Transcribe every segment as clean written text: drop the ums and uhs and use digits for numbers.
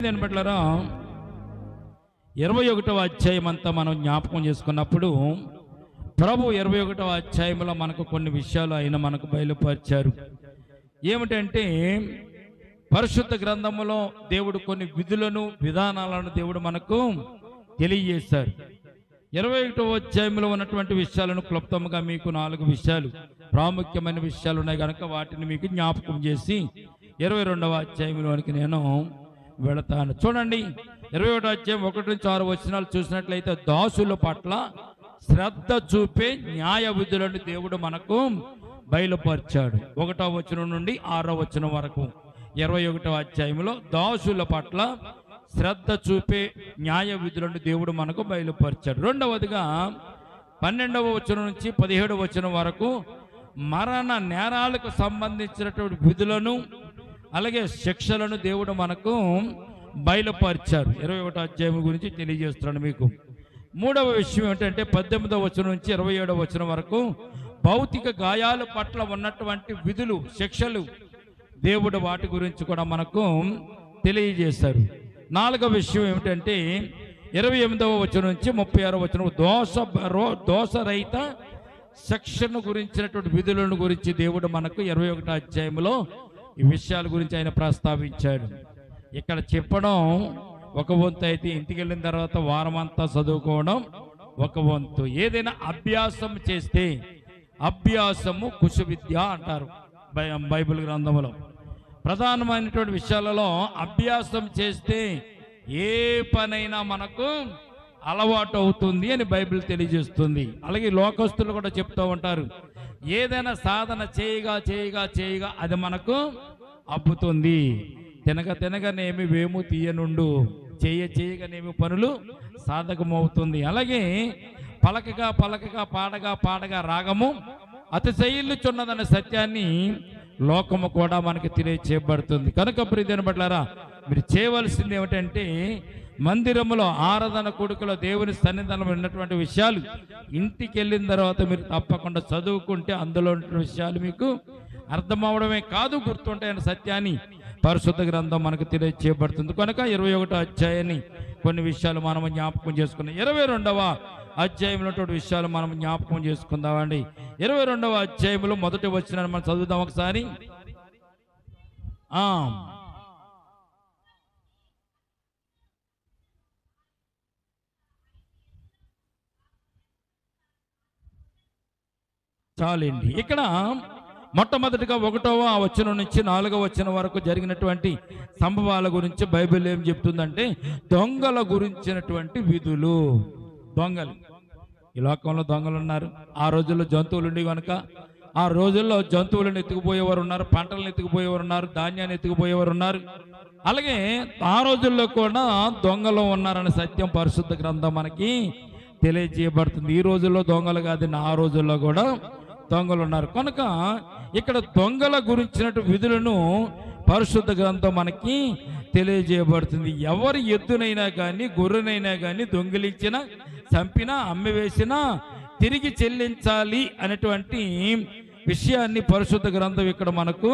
బిడ్డలారా 21వ అధ్యాయం అంతా మనం జ్ఞాపకం చేసుకున్నప్పుడు ప్రభు 21వ అధ్యాయంలో మనకు కొన్ని విషయాలు ఆయన మనకు బయలుపరిచారు. ఏమిటంటే పరిశుద్ధ గ్రంథములో దేవుడు కొన్ని విధులను విధానాలను దేవుడు మనకు తెలియజేశారు. 21వ అధ్యాయంలో ఉన్నటువంటి విషయాలను క్లుప్తంగా మీకు 4 విషయాలు ప్రాముఖ్యమైన విషయాలు ఉన్నాయి కనుక వాటిని మీకు జ్ఞాపకం చేసి 22వ అధ్యాయంలోనికి నేను వెళతాను. చూడండి, 21వ అధ్యాయం 1 నుంచి 6 వచనాలు చూసినట్లయితే దాసుల పట్ల శ్రద్ధ చూపే న్యాయ విధులను దేవుడు మనకు బయలుపరిచాడు. 1వ వచనం నుండి 6వ వచనం వరకు 21వ అధ్యాయంలో దాసుల పట్ల శ్రద్ధ చూపే న్యాయ విధులను దేవుడు మనకు బయలుపరిచాడు. రెండవదిగా 12వ వచనం నుంచి 17వ వచనం వరకు మరణ నేరాలకు సంబంధించినటువంటి విధులను అలాగే శిక్షలను దేవుడు మనకు బయలుపరిచారు. 21వ అధ్యాయం గురించి తెలియజేస్తున్నాను మీకు. మూడవ విషయం ఏంటంటే 18వ వచనం నుంచి 27వ వచనం వరకు భౌతిక గాయాల పట్ల ఉన్నటువంటి విధులు శిక్షలు దేవుడు వాటి గురించి కూడా మనకు తెలియజేశారు. 4వ విషయం ఏమిటంటే 28వ వచనం నుంచి 36వ వచనం దోషరహిత శిక్షణ గురించినటువంటి విధులను గురించి దేవుడు మనకు 21వ అధ్యాయంలో ఈ విషయాల గురించి ఆయన ప్రస్తావించాడు. ఇక్కడ చెప్పడం ఒక వంతు అయితే ఇంటికి వెళ్ళిన తర్వాత వారం అంతా చదువుకోవడం ఒక వంతు. ఏదైనా అభ్యాసం చేస్తే అభ్యాసము కుశ విద్య అంటారు బైబిల్ గ్రంథంలో. ప్రధానమైనటువంటి విషయాలలో అభ్యాసం చేస్తే ఏ పనైనా మనకు అలవాటు అవుతుంది అని బైబిల్ తెలియజేస్తుంది. అలాగే లోకస్తులు కూడా చెప్తూ ఉంటారు, ఏదైనా సాధన చేయగా చేయగా చేయగా అది మనకు అబ్బుతుంది. తినగ తినగనేమి వేము తీయనుండు, చేయగానేమి పనులు సాధకమవుతుంది. అలాగే పలకగా పలకగా పాడగా పాడగా రాగము అతిశయిల్లుచున్నదనే సత్యాన్ని లోకము కూడా మనకి తెలియచేయబడుతుంది. కనుక ప్రియమైన బిడ్డలారా, మీరు చేయవలసింది ఏమిటంటే మందిరములో ఆరాధన కొడుకులో దేవుని సన్నిధానంలో ఉన్నటువంటి విషయాలు ఇంటికి వెళ్ళిన తర్వాత మీరు తప్పకుండా చదువుకుంటే అందులో ఉన్న విషయాలు మీకు అర్థమవడమే కాదు, గుర్తుంటాయన్న సత్యాన్ని పరిశుద్ధ గ్రంథం మనకు తెలియచేయబడుతుంది. కనుక 21వ అధ్యాయాన్ని కొన్ని విషయాలు మనం జ్ఞాపకం చేసుకున్నాం. 22వ అధ్యాయంలో విషయాలు మనం జ్ఞాపకం చేసుకుందామండి. 22వ అధ్యాయంలో మొదటి వచనాన్ని మనం చదువుదాం ఒకసారి. చాలండి. ఇక్కడ మొట్టమొదటిగా 1వ వచనం నుంచి 4వ వచనం వరకు జరిగినటువంటి సంభవాల గురించి బైబిల్ ఏం చెప్తుందంటే దొంగల గురించినటువంటి విధులు. దొంగలు, ఈ లోకంలో దొంగలు ఉన్నారు. ఆ రోజుల్లో జంతువులు ఉండి కనుక ఆ రోజుల్లో జంతువులను ఎత్తుకుపోయేవారు ఉన్నారు, పంటలను ఎత్తుకుపోయేవారు ఉన్నారు, ధాన్యాన్ని ఎత్తుకుపోయేవారు ఉన్నారు. అలాగే ఆ రోజుల్లో కూడా దొంగలు ఉన్నారనే సత్యం పరిశుద్ధ గ్రంథం మనకి తెలియజేయబడుతుంది. ఈ రోజుల్లో దొంగలు కాదు, ఆ రోజుల్లో కూడా దొంగలు ఉన్నారు. కనుక ఇక్కడ దొంగల గురించినటువంటి విధులను పరిశుద్ధ గ్రంథం మనకి తెలియజేయబడుతుంది. ఎవరి ఎద్దునైనా కానీ గొర్రెనైనా కానీ దొంగిలించినా చంపినా అమ్మివేసినా తిరిగి చెల్లించాలి అనేటువంటి విషయాన్ని పరిశుద్ధ గ్రంథం ఇక్కడ మనకు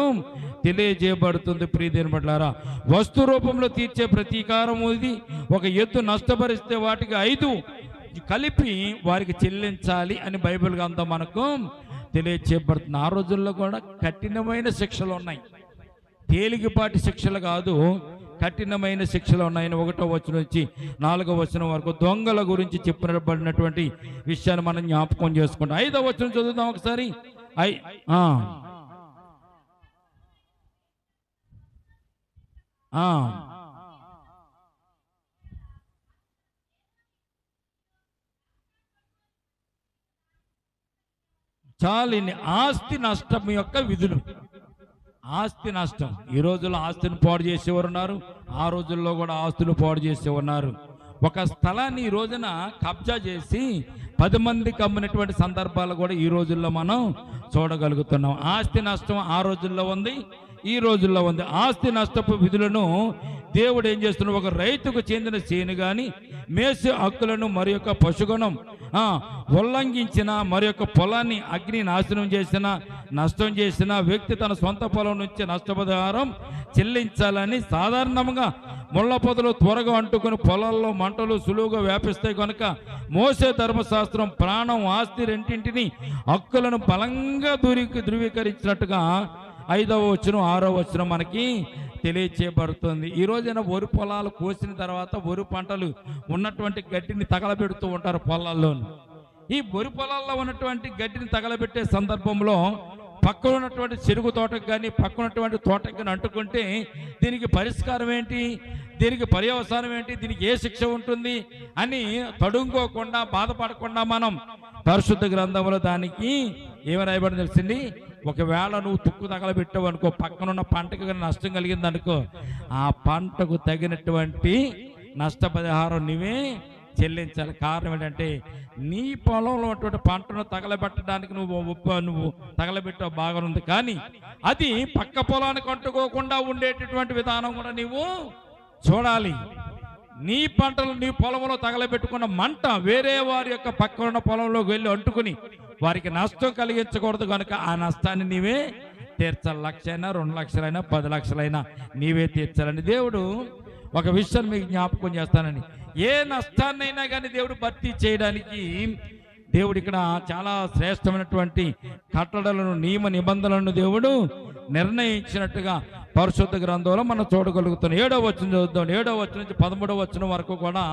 తెలియజేయబడుతుంది. ప్రియమైన బిడ్డలారా, వస్తు రూపంలో తీర్చే ప్రతీకారం ఇది. ఒక ఎద్దు నష్టపరిస్తే వాటికి 5 కలిపి వారికి చెల్లించాలి అని బైబిల్ గ్రంథం మనకు తెలియచేయబడుతుంది. ఆ రోజుల్లో కూడా కఠినమైన శిక్షలు ఉన్నాయి, తేలికపాటి శిక్షలు కాదు, కఠినమైన శిక్షలు ఉన్నాయని 1వ వచనం నుంచి 4వ వచనం వరకు దొంగల గురించి చెప్పబడినటువంటి విషయాన్ని మనం జ్ఞాపకం చేసుకుంటాం. 5వ వచనం చదువుదాం ఒకసారి. చాలిని ఆస్తి నష్టం యొక్క విధులు. ఆస్తి నష్టం, ఈ రోజుల్లో ఆస్తిని పాడు చేసేవారు ఉన్నారు, ఆ రోజుల్లో కూడా ఆస్తులు పాడు చేసే ఉన్నారు. ఒక స్థలాన్ని ఈ రోజున కబ్జా చేసి 10 మందికి అమ్మినటువంటి సందర్భాలు కూడా ఈ రోజుల్లో మనం చూడగలుగుతున్నాం. ఆస్తి నష్టం ఆ రోజుల్లో ఉంది, ఈ రోజుల్లో ఉంది. ఆస్తి నష్టపు విధులను దేవుడు ఏం చేస్తున్నాడు? ఒక రైతుకు చెందిన చేను కానీ మేసే హక్కులను మరి యొక్క పశుగణం ఉల్లంఘించిన మరి యొక్క పొలాన్ని అగ్ని నాశనం చేసిన నష్టం చేసిన వ్యక్తి తన సొంత పొలం నుంచి నష్టపరిహారం చెల్లించాలని సాధారణంగా ముళ్ళ పొదలు త్వరగా అంటుకుని పొలాల్లో మంటలు సులువుగా వ్యాపిస్తాయి కనుక మోసే ధర్మశాస్త్రం ప్రాణం ఆస్తి రెండింటిని హక్కులను బలంగా ధృవీకరించినట్టుగా 5వ వచనం 6వ వచనం మనకి తెలియచేయబడుతుంది. ఈ రోజైనా వరి పొలాలు కోసిన తర్వాత వరి పంటలు ఉన్నటువంటి గడ్డిని తగలబెడుతూ ఉంటారు పొలాల్లో. ఈ వరి పొలాల్లో ఉన్నటువంటి గడ్డిని తగలబెట్టే సందర్భంలో పక్కన ఉన్నటువంటి చెరుకు తోటకు కానీ పక్కన ఉన్నటువంటి తోటకు కానీ అంటుకుంటే దీనికి పరిష్కారం ఏంటి, దీనికి పర్యవసానం ఏంటి, దీనికి ఏ శిక్ష ఉంటుంది అని తడుంకోకుండా బాధపడకుండా మనం పరిశుద్ధ గ్రంథంలో దానికి ఏమి రాయబడి తెలిసింది, ఒకవేళ నువ్వు తుక్కు తగలబెట్టావు అనుకో, పక్కనున్న పంటకు కానీ నష్టం కలిగింది అనుకో, ఆ పంటకు తగినటువంటి నష్టపరిహారం నువ్వే చెల్లించాలి. కారణం ఏంటంటే నీ పొలంలో ఉన్నటువంటి పంటను తగలబెట్టడానికి నువ్వు తగలబెట్టావు బాగానుంది, కానీ అది పక్క పొలానికి అంటుకోకుండా ఉండేటటువంటి విధానం కూడా నీవు చూడాలి. నీ పంటలు నీ పొలంలో తగలబెట్టుకున్న మంట వేరే వారి యొక్క పక్కన ఉన్న పొలంలోకి వెళ్ళి అంటుకుని వారికి నష్టం కలిగించకూడదు కనుక ఆ నష్టాన్ని నీవే తీర్చాలి. 1,00,000 అయినా 2 లక్షలైనా 10 లక్షలైనా నీవే తీర్చాలని దేవుడు ఒక విషయాన్ని మీకు జ్ఞాపకం చేస్తానని. ఏ నష్టాన్నైనా కానీ దేవుడు భర్తీ చేయడానికి దేవుడు ఇక్కడ చాలా శ్రేష్టమైనటువంటి కట్టడలను నియమ నిబంధనలను దేవుడు నిర్ణయించినట్టుగా పరిశుద్ధ గ్రంథంలో మనం చూడగలుగుతున్నాం. 7వ వచనం చదువుతాం. 7వ వచనం నుంచి 13వ వచనం వరకు కూడా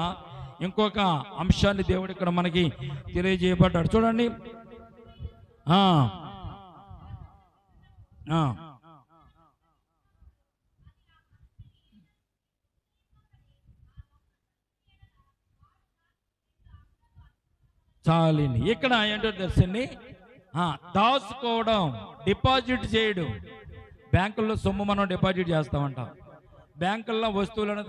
ఇంకొక అంశాన్ని దేవుడు ఇక్కడ మనకి తెలియజేయబడ్డాడు. చూడండి. చాలండి. ఇక్కడ ఏంటో తెలుసండి, దాచుకోవడం, డిపాజిట్ చేయడం. బ్యాంకుల్లో సొమ్ము మనం డిపాజిట్ చేస్తూ ఉంటాం, బ్యాంకుల్లో వస్తువులను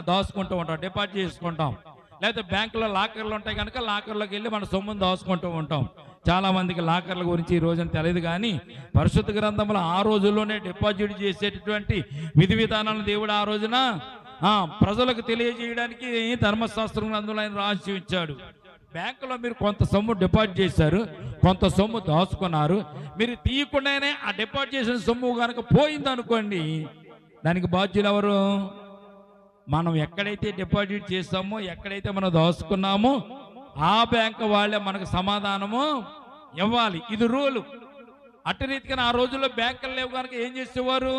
దాచుకుంటూ ఉంటాం, డిపాజిట్ చేసుకుంటాం. లేకపోతే బ్యాంకులో లాకర్లు ఉంటాయి కనుక లాకర్లోకి వెళ్ళి మన సొమ్మును దాచుకుంటూ ఉంటాం. చాలా మందికి లాకర్ల గురించి ఈ రోజున తెలియదు, కానీ పరిశుద్ధ గ్రంథంలో ఆ రోజుల్లోనే డిపాజిట్ చేసేటటువంటి విధి విధానాలను దేవుడు ఆ రోజున ప్రజలకు తెలియజేయడానికి ధర్మశాస్త్రం గ్రంథంలో ఆయన రాసి ఇచ్చాడు. బ్యాంకులో మీరు కొంత సొమ్ము డిపాజిట్ చేశారు, కొంత సొమ్ము దాచుకున్నారు, మీరు తీయకుండానే ఆ డిపాజిట్ చేసిన సొమ్ము కనుక పోయింది అనుకోండి, దానికి బాధ్యులు ఎవరు? మనం ఎక్కడైతే డిపాజిట్ చేస్తామో, ఎక్కడైతే మనం దాచుకున్నామో ఆ బ్యాంకు వాళ్ళే మనకు సమాధానము ఇవ్వాలి. ఇది రూలు. అటు రీతిగా ఆ రోజుల్లో బ్యాంకులు లేవు కనుక ఏం చేసేవారు,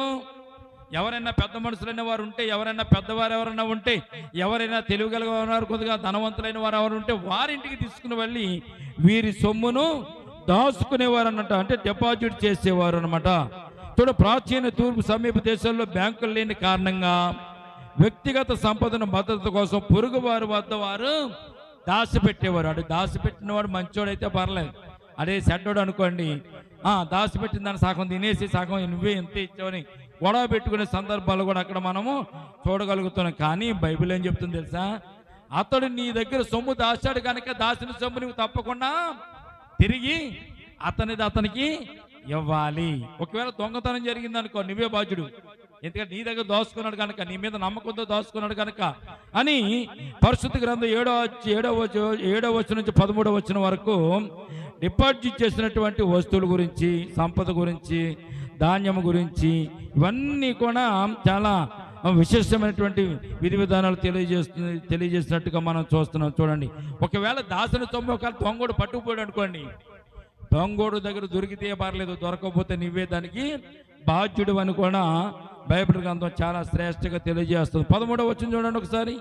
ఎవరైనా పెద్ద మనుషులైన వారు ఉంటే, ఎవరైనా పెద్దవారు ఎవరైనా ఉంటే, ఎవరైనా తెలివిగలవారు కొద్దిగా ధనవంతులైన వారు ఎవరు ఉంటే వారింటికి తీసుకుని వెళ్ళి వీరి సొమ్మును దాచుకునేవారు అన్నమాట, అంటే డిపాజిట్ చేసేవారు అనమాట. చూడ, ప్రాచీన తూర్పు సమీప దేశాల్లో బ్యాంకులు లేని కారణంగా వ్యక్తిగత సంపదను భద్రత కోసం పొరుగు వారి వద్ద వారు దాచిపెట్టేవారు. అటు దాచిపెట్టిన వాడు మంచోడైతే పర్లేదు, అదే చెడ్డోడు అనుకోండి, దాచిపెట్టిన దాన్ని సగం తినేసి సగం నువ్వే ఎంత ఇచ్చావని గొడవ పెట్టుకునే సందర్భాలు కూడా అక్కడ మనము చూడగలుగుతున్నాం. కానీ బైబిల్ ఏం చెప్తుంది తెలుసా, అతడు నీ దగ్గర సొమ్ము దాచాడు కనుక దాచిన సొమ్ము నువ్వు తప్పకుండా తిరిగి అతనికి ఇవ్వాలి. ఒకవేళ దొంగతనం జరిగింది అనుకో, నువ్వే బాధ్యుడు, ఎందుకంటే నీ దగ్గర దోచుకున్నాడు కనుక, నీ మీద నమ్మకంతో దోచుకున్నాడు కనుక అని పరిశుద్ధ గ్రంథం 7వ వచనం నుంచి 13వ వచనం వరకు డిపాజిట్ చేసినటువంటి వస్తువుల గురించి, సంపద గురించి, ధాన్యం గురించి ఇవన్నీ కూడా చాలా విశేషమైనటువంటి విధి విధానాలు తెలియజేసినట్టుగా మనం చూస్తున్నాం. చూడండి, ఒకవేళ దాసిన సొమ్ము ఒకవేళ దొంగోడు పట్టుకుపోయాడు అనుకోండి, దొంగోడు దగ్గర దొరికితే పర్లేదు, దొరకకపోతే నువ్వే దానికి బాధ్యుడు అని కూడా బైబిల్ గ్రంథం చాలా శ్రేష్టంగా తెలియజేస్తుంది. 13వ వచనం చూడండి ఒకసారి.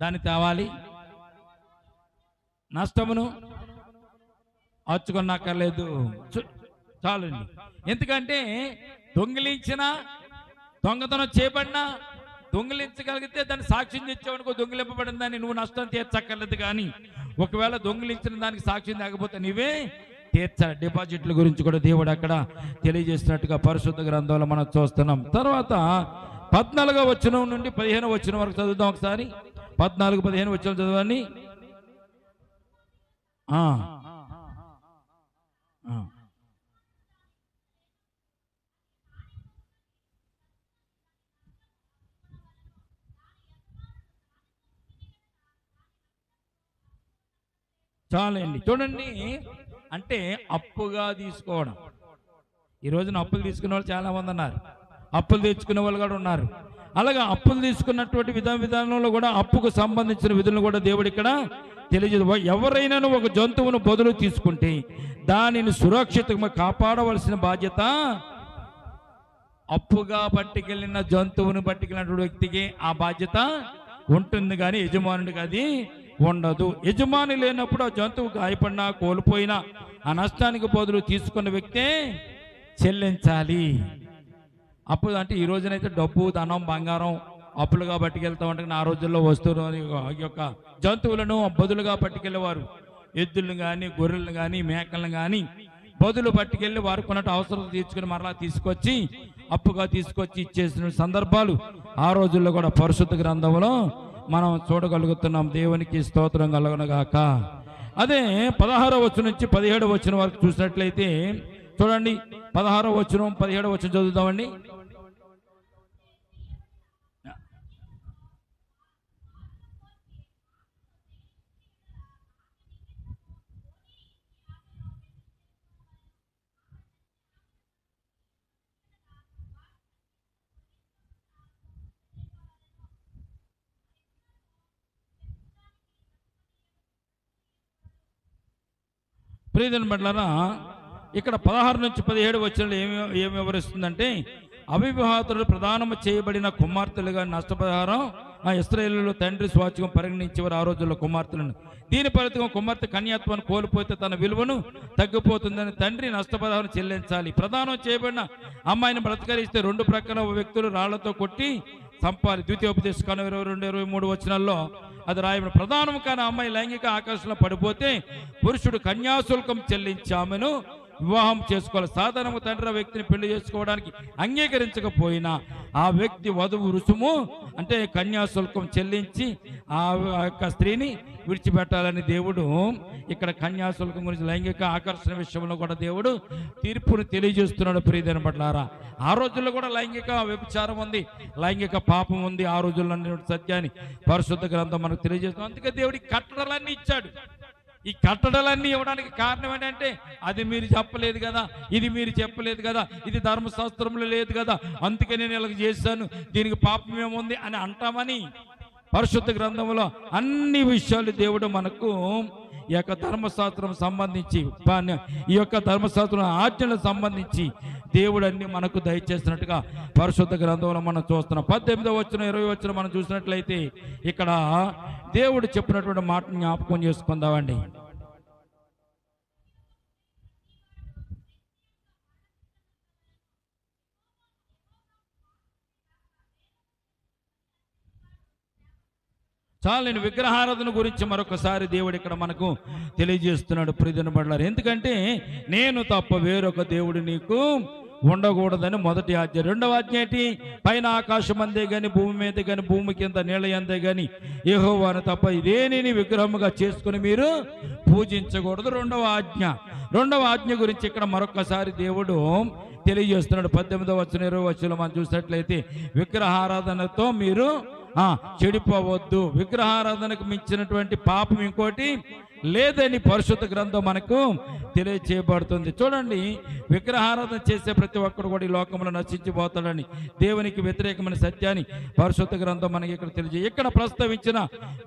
దాన్ని తేవాలి, నష్టమును అచ్చుకున్నక్కర్లేదు, చాలండి. ఎందుకంటే దొంగిలించిన, దొంగతనం చేయబడినా, దొంగిలించగలిగితే దాన్ని సాక్ష్యం తెచ్చావనుకో, దొంగిలింపబడిన దాన్ని నువ్వు నష్టం తీర్చక్కర్లేదు. కానీ ఒకవేళ దొంగిలించిన దానికి సాక్ష్యం లేకపోతే నీవే తీర్చాలి. డిపాజిట్ల గురించి కూడా దేవుడు అక్కడ తెలియజేసినట్టుగా పరిశుద్ధ గ్రంథంలో మనం చూస్తున్నాం. తర్వాత 14వ వచనం నుండి 15వ వచనం వరకు చదువుదాం ఒకసారి. 14, 15 వచనాలు చదవండి. చాలండి. చూడండి, అంటే అప్పుగా తీసుకోవడం. ఈ రోజున అప్పులు తీసుకునే వాళ్ళు చాలామంది ఉన్నారు, అప్పులు తెచ్చుకునే వాళ్ళు కూడా ఉన్నారు. అలాగే అప్పులు తీసుకున్నటువంటి విధానంలో కూడా అప్పుకు సంబంధించిన విధులను కూడా దేవుడు ఇక్కడ తెలియజేది. ఎవరైనా ఒక జంతువును బదులు తీసుకుంటే దానిని సురక్షితంగా కాపాడవలసిన బాధ్యత అప్పుగా పట్టుకెళ్ళిన జంతువును పట్టుకెళ్ళినటువంటి వ్యక్తికి ఆ బాధ్యత ఉంటుంది, కానీ యజమానుడికి అది ఉండదు. యజమాని లేనప్పుడు ఆ జంతువు గాయపడినా కోల్పోయినా ఆ నష్టానికి బదులు తీసుకున్న వ్యక్తే చెల్లించాలి. అప్పుడు అంటే ఈ రోజునైతే డబ్బు, ధనం, బంగారం అప్పులుగా పట్టుకెళ్తా ఉంటే ఆ రోజుల్లో వస్తువులు యొక్క జంతువులను బదులుగా పట్టుకెళ్ళేవారు. ఎద్దులను కానీ, గొర్రెలను కానీ, మేకలను కానీ బదులు పట్టుకెళ్ళి వారు కొన్నట్టు అవసరం తీర్చుకుని మరలా తీసుకొచ్చి అప్పుగా తీసుకొచ్చి ఇచ్చేసిన సందర్భాలు ఆ రోజుల్లో కూడా పరిశుద్ధ గ్రంథంలో మనం చూడగలుగుతున్నాం. దేవునికి స్తోత్రం కలుగునుగాక. అదే 16వ వచనం నుంచి 17వ వచనం వరకు చూసినట్లయితే చూడండి, 16వ వచనం 17వ వచనం చదువుతామండి. ప్రియమైన బిడ్డలారా, ఇక్కడ 16 నుంచి 17 వచనంలో ఏమి వివరిస్తుందంటే, అవివాహితులు ప్రదానము చేయబడిన కుమార్తెలుగా నష్టపరిహారం ఆ ఇశ్రాయేలులో తండ్రి స్వాచ్ఛం పరిగణించేవారు ఆ రోజుల్లో కుమార్తెలను. దీని ఫలితంగా కుమార్తె కన్యాత్వాన్ని కోల్పోతే తన విలువను తగ్గిపోతుందని తండ్రి నష్టపరిహారం చెల్లించాలి. ప్రదానం చేయబడిన అమ్మాయిని బ్రతకరిస్తే 2 ప్రక్కల వ్యక్తులు రాళ్లతో కొట్టి చంపాలి. ద్వితీయోపదేశకాండం 22-23 వచనాల్లో అది రాయబడిన. ప్రధానం కానీ అమ్మాయి లైంగిక ఆకర్షణలో పడిపోతే పురుషుడు కన్యాశుల్కం చెల్లించి ఆమెను వివాహం చేసుకోవాలి. సాధారణంగా తండ్రి ఆ వ్యక్తిని పెళ్లి చేసుకోవడానికి అంగీకరించకపోయినా ఆ వ్యక్తి వధువు రుసుము అంటే కన్యాశుల్కం చెల్లించి ఆ యొక్క స్త్రీని విడిచిపెట్టాలని దేవుడు ఇక్కడ కన్యాశుల్కం గురించి లైంగిక ఆకర్షణ విషయంలో కూడా దేవుడు తీర్పును తెలియజేస్తున్నాడు. ప్రియమైన బిడ్డలారా, ఆ రోజుల్లో కూడా లైంగిక వ్యభిచారం ఉంది, లైంగిక పాపం ఉంది. ఆ రోజుల్లో సత్యాన్ని పరిశుద్ధ గ్రంథం మనకు తెలియజేస్తుంది. అందుకే దేవుడికి కట్టడలన్నీ ఇచ్చాడు. ఈ కట్టడలన్నీ ఇవ్వడానికి కారణం ఏంటంటే, అది మీరు చెప్పలేదు కదా, ఇది మీరు చెప్పలేదు కదా, ఇది ధర్మశాస్త్రంలో లేదు కదా, అందుకే నేను ఇలా చేశాను, దీనికి పాపం ఏముంది అని అంటామని పరిశుద్ధ గ్రంథంలో అన్ని విషయాలు దేవుడు మనకు ఈ యొక్క ధర్మశాస్త్రం సంబంధించి ఈ యొక్క ధర్మశాస్త్రం ఆజ్ఞలకు సంబంధించి దేవుడు అన్ని మనకు దయచేసినట్టుగా పరిశుద్ధ గ్రంథంలో మనం చూస్తున్నాం. 18వ వచనం 20వ వచనం మనం చూసినట్లయితే ఇక్కడ దేవుడు చెప్పినటువంటి మాటను జ్ఞాపకం చేసుకుందామండి. చాలా నేను విగ్రహారాధన గురించి మరొకసారి దేవుడు ఇక్కడ మనకు తెలియజేస్తున్నాడు. ప్రియమైన బిడ్డలారా, ఎందుకంటే నేను తప్ప వేరొక దేవుడు నీకు ఉండకూడదని మొదటి ఆజ్ఞ. రెండవ ఆజ్ఞ ఏంటి? పైన ఆకాశం అందే గాని భూమి మీద గాని భూమి కింద నీళ్ళ అందే గాని యెహోవాను తప్ప ఇదేని విగ్రహముగా చేసుకుని మీరు పూజించకూడదు. రెండవ ఆజ్ఞ గురించి ఇక్కడ మరొకసారి దేవుడు తెలియజేస్తున్నాడు. 18వ వచనం 20వ వచనంలో మనం చూసినట్లయితే విగ్రహారాధనతో మీరు చెడిపోవద్దు, విగ్రహారాధనకు మించినటువంటి పాపం ఇంకోటి లేదని పరిశుద్ధ గ్రంథం మనకు తెలియచేయబడుతుంది. చూడండి, విగ్రహారాధన చేసే ప్రతి ఒక్కరు కూడా ఈ లోకంలో నశించిపోతాడని దేవునికి వ్యతిరేకమైన సత్యాన్ని పరిశుద్ధ గ్రంథం మనకి ఇక్కడ తెలియజేయ. ఇక్కడ ప్రస్తావించిన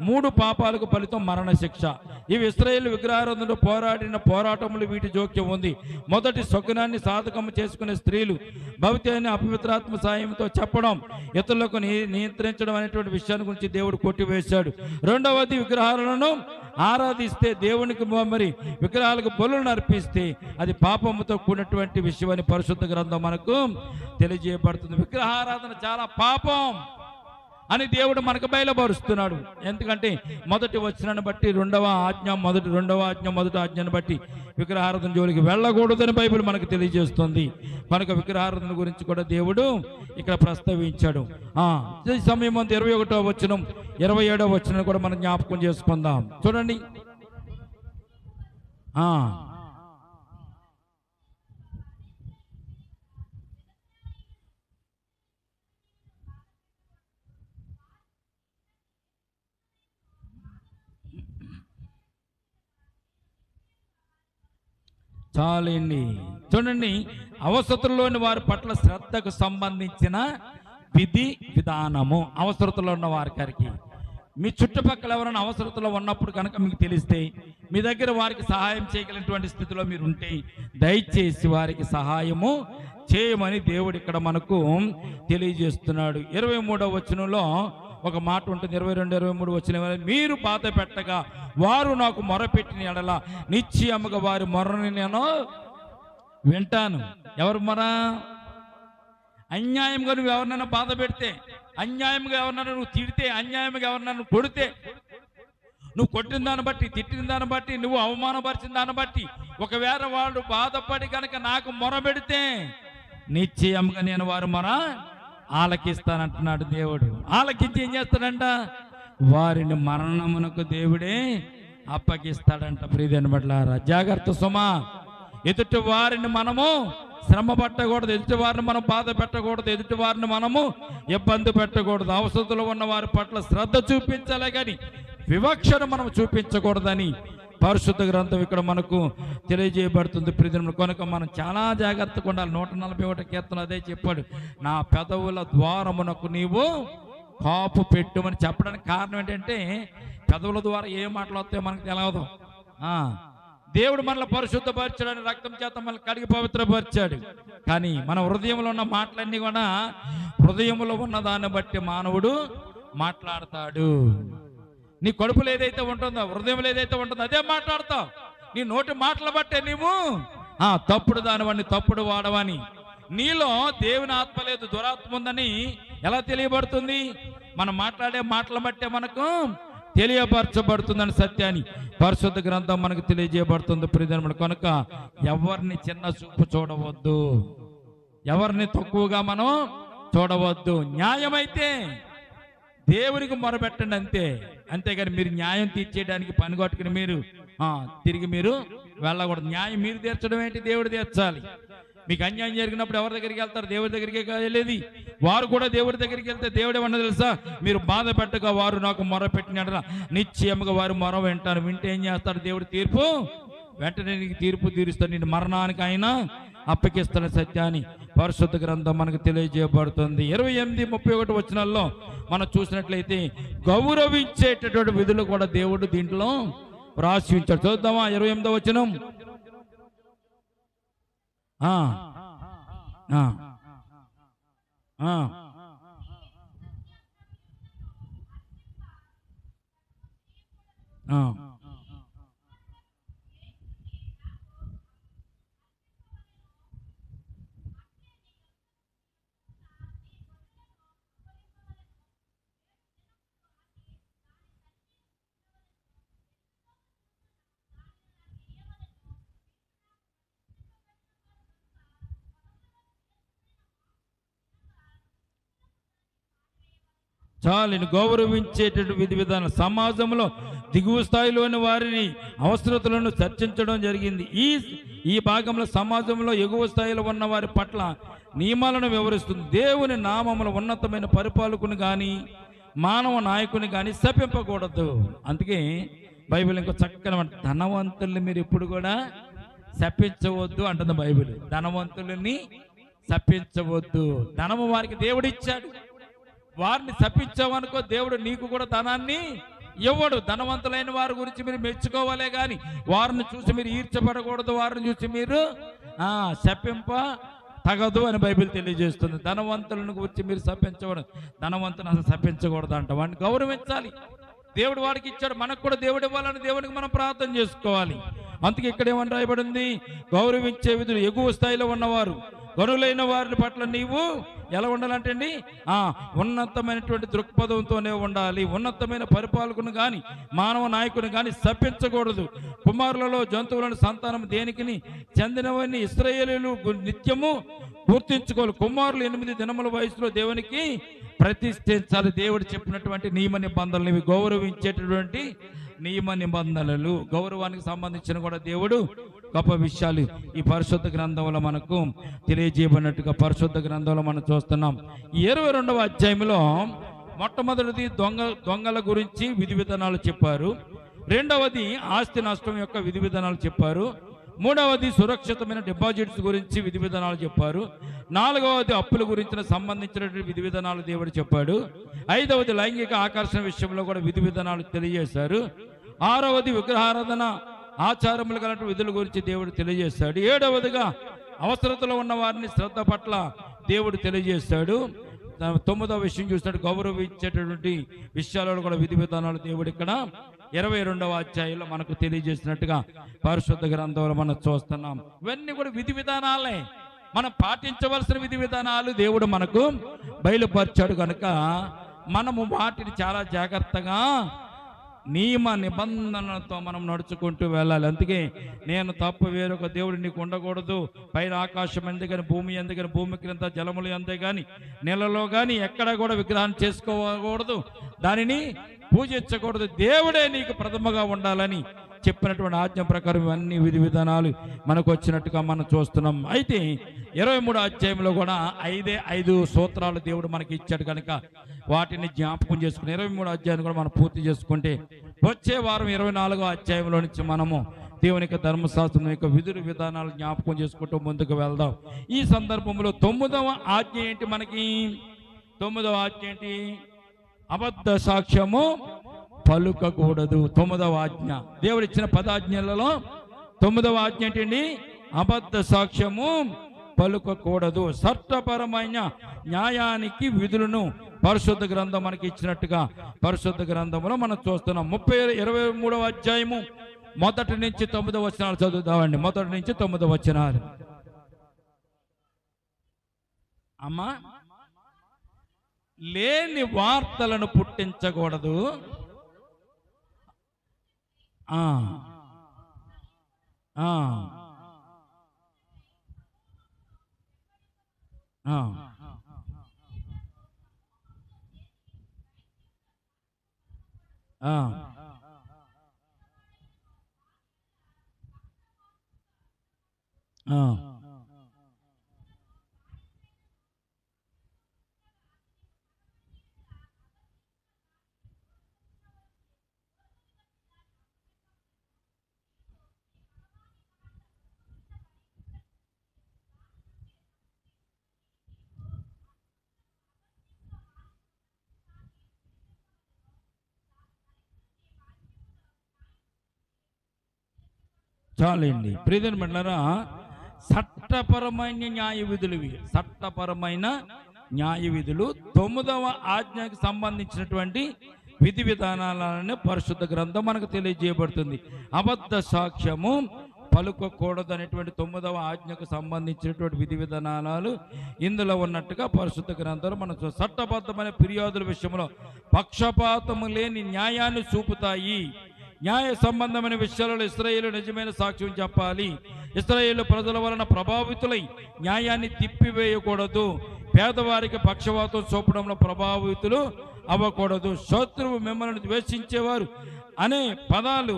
3 పాపాలకు ఫలితం మరణ శిక్ష. ఇవి ఇశ్రాయేలు విగ్రహారాధనలో పోరాడిన పోరాటములు, వీటి జోక్యం ఉంది. మొదటి శకునాన్ని సాధకము చేసుకునే స్త్రీలు భవిత్యాన్ని అపవిత్రాత్మ సాయంతో చెప్పడం, ఇతరులకు నియంత్రించడం అనేటువంటి విషయాన్ని గురించి దేవుడు కొట్టివేశాడు. రెండవది, విగ్రహాలను ఆరాధిస్తే దేవునికి మరి విగ్రహాలకు బలులను అర్పిస్తే అది పాపముతో కూడినటువంటి విషయం అని పరిశుద్ధ గ్రంథం మనకు తెలియజేయబడుతుంది. విగ్రహారాధన చాలా పాపం అని దేవుడు మనకు బయలుపరుస్తున్నాడు. ఎందుకంటే మొదటి వచనాన్ని బట్టి రెండవ ఆజ్ఞను బట్టి విగ్రహారాధన జోలికి వెళ్ళకూడదని బైబిల్ మనకు తెలియజేస్తుంది. కనుక విగ్రహారాధన గురించి కూడా దేవుడు ఇక్కడ ప్రస్తావించాడు. ఈ సమయం 21వ వచనం 27వ వచనం కూడా మనం జ్ఞాపకం చేసుకుందాం. చూడండి, చాలండి. చూడండి, అవసరతలోని వారి పట్ల శ్రద్ధకు సంబంధించిన విధి విధానము. అవసరతలో ఉన్న వారికి, మీ చుట్టుపక్కల ఎవరైనా అవసరతలో ఉన్నప్పుడు కనుక మీకు తెలిస్తే, మీ దగ్గర వారికి సహాయం చేయగలిగినటువంటి స్థితిలో మీరు ఉంటే, దయచేసి వారికి సహాయము చేయమని దేవుడు ఇక్కడ మనకు తెలియజేస్తున్నాడు. 23వ వచనంలో ఒక మాట ఉంటుంది, 22, 23 వచనం, మీరు బాధ పెట్టగా వారు నాకు మొరపెట్టిన ఎడల నిశ్చయముగా వారి మొరని నేను వింటాను. ఎవరు మొర? అన్యాయంగా నువ్వు ఎవరినైనా బాధ పెడితే, అన్యాయంగా ఎవరినైనా నువ్వు తిడితే, అన్యాయంగా ఎవరినైనా కొడితే, నువ్వు కొట్టిన దాన్ని బట్టి, తిట్టిన దాన్ని బట్టి, నువ్వు అవమానపరిచిన దాన్ని బట్టి ఒకవేళ వాళ్ళు బాధపడి కనుక నాకు మొర పెడితే నిశ్చయంగా నేను వారు మొర ఆలకిస్తానంటున్నాడు దేవుడు. ఆలకించి ఏం చేస్తాడంట? వారిని మరణమునకు దేవుడే అప్పగిస్తాడంట. ప్రియమైన బిడ్డలారా, జాగ్రత్త సుమా. ఎదుటి వారిని మనము శ్రమ పట్టకూడదు, ఎదుటి వారిని మనం బాధ పెట్టకూడదు, ఎదుటి వారిని మనము ఇబ్బంది పెట్టకూడదు. అవసరతలో ఉన్న వారి పట్ల శ్రద్ధ చూపించాలే కానీ వివక్షను మనం చూపించకూడదని పరిశుద్ధ గ్రంథం ఇక్కడ మనకు తెలియజేయబడుతుంది. ప్రియమైన కనుక మనం చాలా జాగ్రత్తగా ఉండాలి. 141 కీర్తన అదే చెప్పాడు, నా పెదవుల ద్వారమునకు నీవు కాపు పెట్టుమని చెప్పడానికి కారణం ఏంటంటే, పెదవుల ద్వారా ఏ మాటలు వస్తాయో మనకు తెలియదు. దేవుడు మనల్ని పరిశుద్ధపరిచాడని రక్తం చేత మనల్ని కడిగి పవిత్రపరిచాడు. కానీ మన హృదయంలో ఉన్న మాటలన్నీ కూడా హృదయంలో ఉన్న దాన్ని బట్టి మానవుడు మాట్లాడతాడు. నీ కడుపులో ఏదైతే ఉంటుందో, హృదయంలో ఏదైతే ఉంటుందో అదే మాట్లాడతావు. నీ నోటి మాటలు బట్టే నీవు తప్పుడు దానివని, తప్పుడు వాడవని. నీలో దేవుని ఆత్మ లేదు, దురాత్మ ఉందని ఎలా తెలియబడుతుంది? మనం మాట్లాడే మాటలు బట్టే మనకు తెలియపరచబడుతుందని సత్యాన్ని పరిశుద్ధ గ్రంథం మనకు తెలియజేయబడుతుంది. ప్రియమైన కనుక ఎవరిని చిన్న చూపు చూడవద్దు, ఎవరిని తక్కువగా మనం చూడవద్దు. న్యాయమైతే దేవునికి మొరపెట్టండి అంతే. అంతేగాని మీరు న్యాయం తీర్చేయడానికి పని కొట్టుకుని మీరు తిరిగి మీరు వెళ్ళకూడదు. న్యాయం మీరు తీర్చడం ఏంటి? దేవుడు తీర్చాలి. మీకు అన్యాయం జరిగినప్పుడు ఎవరి దగ్గరికి వెళ్తారు? దేవుడి దగ్గరికి వెళ్ళేది. వారు కూడా దేవుడి దగ్గరికి వెళ్తే దేవుడు ఏమన్నా తెలుసా? మీరు బాధ పెట్టగా వారు నాకు మొర పెట్టినట్లా నిశ్చయముగా వారు మొర వింటారు. వింటే ఏం చేస్తాడు? దేవుడు తీర్పు వెంటనే నీకు తీర్పు తీరుస్తాడు, నేను మరణానికి అయినా అప్పగిస్తున్న సత్యాన్ని పరిశుద్ధ గ్రంథం మనకు తెలియజేయబడుతుంది. 28-31 వచనాల్లో మనం చూసినట్లయితే గౌరవించేటటువంటి విధులు కూడా దేవుడు దీంట్లో రాసి ఉంచాడు. చూద్దామా 28వ వచనం. చాలని గౌరవించేటటువంటి విధి విధానం. సమాజంలో దిగువ స్థాయిలోని వారిని అవసరతలను చర్చించడం జరిగింది. ఈ భాగంలో సమాజంలో ఎగువ స్థాయిలో ఉన్న వారి పట్ల నియమాలను వివరిస్తుంది. దేవుని నామముల ఉన్నతమైన పరిపాలకుని కానీ మానవ నాయకుని కానీ శపింపకూడదు. అందుకే బైబిల్ ఇంకో చక్కని ధనవంతుల్ని మీరు ఎప్పుడు కూడా శపించవద్దు అంటుంది బైబిల్. ధనవంతులని శపించవద్దు. ధనము వారికి దేవుడు ఇచ్చాడు, వారిని శపించావనుకో దేవుడు నీకు కూడా ధనాన్ని ఇవ్వడు. ధనవంతులైన వారి గురించి మీరు మెచ్చుకోవాలే కానీ వారిని చూసి మీరు ఈర్చపడకూడదు, వారిని చూసి మీరు శపింప తగదు అని బైబిల్ తెలియజేస్తుంది. ధనవంతులను గురించి మీరు శపించకూడదు, ధనవంతుని అసలు శపించకూడదు అంట. వాడిని గౌరవించాలి. దేవుడు వాడికి ఇచ్చాడు, మనకు కూడా దేవుడు ఇవ్వాలని దేవునికి మనం ప్రార్థన చేసుకోవాలి. అందుకే ఇక్కడ ఏమని రాయబడింది? గౌరవించే విధులు. ఎగువ స్థాయిలో ఉన్నవారు గనులైన వారి పట్ల నీవు ఎలా ఉండాలంటే అండి, ఉన్నతమైనటువంటి దృక్పథంతోనే ఉండాలి. ఉన్నతమైన పరిపాలకుని కానీ మానవ నాయకుని కానీ శపించకూడదు. కుమారులలో జంతువులను సంతానం దేనికి చెందినవని ఇశ్రాయేలీయులు నిత్యము గుర్తించుకోవాలి. కుమారులు 8 దినముల వయసులో దేవునికి ప్రతిష్ఠించాలి. దేవుడు చెప్పినటువంటి నియమ నిబంధనలు ఇవి. గౌరవించేటటువంటి నియమ నిబంధనలు, గౌరవానికి సంబంధించిన కూడా దేవుడు గొప్ప విషయాలు ఈ పరిశుద్ధ గ్రంథంలో మనకు తెలియజేయబడినట్టుగా పరిశుద్ధ గ్రంథంలో మనం చూస్తున్నాం. ఈ 22వ అధ్యాయంలో మొట్టమొదటిది దొంగల గురించి విధి విధానాలు చెప్పారు. రెండవది ఆస్తి నష్టం యొక్క విధి విధానాలు చెప్పారు. మూడవది సురక్షితమైన డిపాజిట్స్ గురించి విధి విధానాలు చెప్పారు. నాలుగవది అప్పుల గురించి సంబంధించినటువంటి విధి విధానాలు దేవుడు చెప్పాడు. ఐదవది లైంగిక ఆకర్షణ విషయంలో కూడా విధి విధానాలు తెలియజేశారు. ఆరవది విగ్రహారాధన ఆచారములు గల విధుల గురించి దేవుడు తెలియజేశాడు. ఏడవదిగా అవసరతలో ఉన్న వారిని శ్రద్ధ పట్ల దేవుడు తెలియజేశాడు. తొమ్మిదవ విషయం చూసినట్టు గౌరవించేటటువంటి విషయాలలో కూడా విధి విధానాలు దేవుడు ఇక్కడ 22వ అధ్యాయంలో మనకు తెలియజేసినట్టుగా పరిశుద్ధ గ్రంథంలో మనం చూస్తున్నాం. ఇవన్నీ కూడా విధి విధానాలే, మనం పాటించవలసిన విధి విధానాలు దేవుడు మనకు బయలుపరిచాడు. కనుక మనము వాటిని చాలా జాగ్రత్తగా నియమ నిబంధనలతో మనం నడుచుకుంటూ వెళ్ళాలి. అందుకే నేను తప్ప వేరొక దేవుడు నీకు ఉండకూడదు, పైన ఆకాశం ఎందు కానీ భూమి ఎందు కానీ భూమి క్రింద జలములు ఎందే కానీ నెలలో కానీ ఎక్కడ కూడా విగ్రహాన్ని చేసుకోకూడదు, దానిని పూజించకూడదు, దేవుడే నీకు ప్రథమగా ఉండాలని చెప్పినటువంటి ఆజ్ఞ ప్రకారం ఇవన్నీ విధి విధానాలు మనకు వచ్చినట్టుగా మనం చూస్తున్నాం. అయితే 23వ అధ్యాయంలో కూడా 5 సూత్రాలు దేవుడు మనకి ఇచ్చాడు. కనుక వాటిని జ్ఞాపకం చేసుకుని 23వ అధ్యాయాన్ని కూడా మనం పూర్తి చేసుకుంటే వచ్చే వారం 24వ అధ్యాయంలో నుంచి మనము దేవుని యొక్క ధర్మశాస్త్రం యొక్క విధులు విధానాలు జ్ఞాపకం చేసుకుంటూ ముందుకు వెళ్దాం. ఈ సందర్భంలో 9వ ఆజ్ఞ ఏంటి? మనకి 9వ ఆజ్ఞ ఏంటి? అబద్ధ సాక్ష్యము పలుకకూడదు. 9వ ఆజ్ఞ, దేవుడు ఇచ్చిన 10 ఆజ్ఞలలో 9వ ఆజ్ఞ ఏంటండి? అబద్ధ సాక్ష్యము పలుకకూడదు. చట్టపరమైన న్యాయానికి విధులను పరిశుద్ధ గ్రంథం మనకి ఇచ్చినట్టుగా పరిశుద్ధ గ్రంథంలో మనం చూస్తున్నాం. 23వ అధ్యాయము 1 నుంచి 9 వచనాలు చదువుతామండి. 1 నుంచి 9 వచనాలు. అమ్మా, లేని వార్తలను పుట్టించకూడదు. ఆ ఆ ఆ చాలండి. ప్రియమైన బిడ్డలారా, చట్టపరమైన న్యాయ విధులు ఇవి. చట్టపరమైన న్యాయ విధులు 9వ ఆజ్ఞకు సంబంధించినటువంటి విధి విధానాలను పరిశుద్ధ గ్రంథం మనకు తెలియజేయబడుతుంది. అబద్ధ సాక్ష్యము పలుకకూడదు అనేటువంటి 9వ ఆజ్ఞకు సంబంధించినటువంటి విధి విధానాలు ఇందులో ఉన్నట్టుగా పరిశుద్ధ గ్రంథాలు మనం చట్టబద్ధమైన ఫిర్యాదుల విషయంలో పక్షపాతము లేని న్యాయాన్ని చూపుతాయి. న్యాయ సంబంధమైన విషయాలలో ఇశ్రాయేలు నిజమైన సాక్ష్యం చెప్పాలి. ఇశ్రాయేలు ప్రజల వలన ప్రభావితులై న్యాయాన్ని తిప్పివేయకూడదు. పేదవారికి పక్షపాతం చూపడంలో ప్రభావితులు అవ్వకూడదు. శత్రువు మిమ్మల్ని ద్వేషించేవారు అనే పదాలు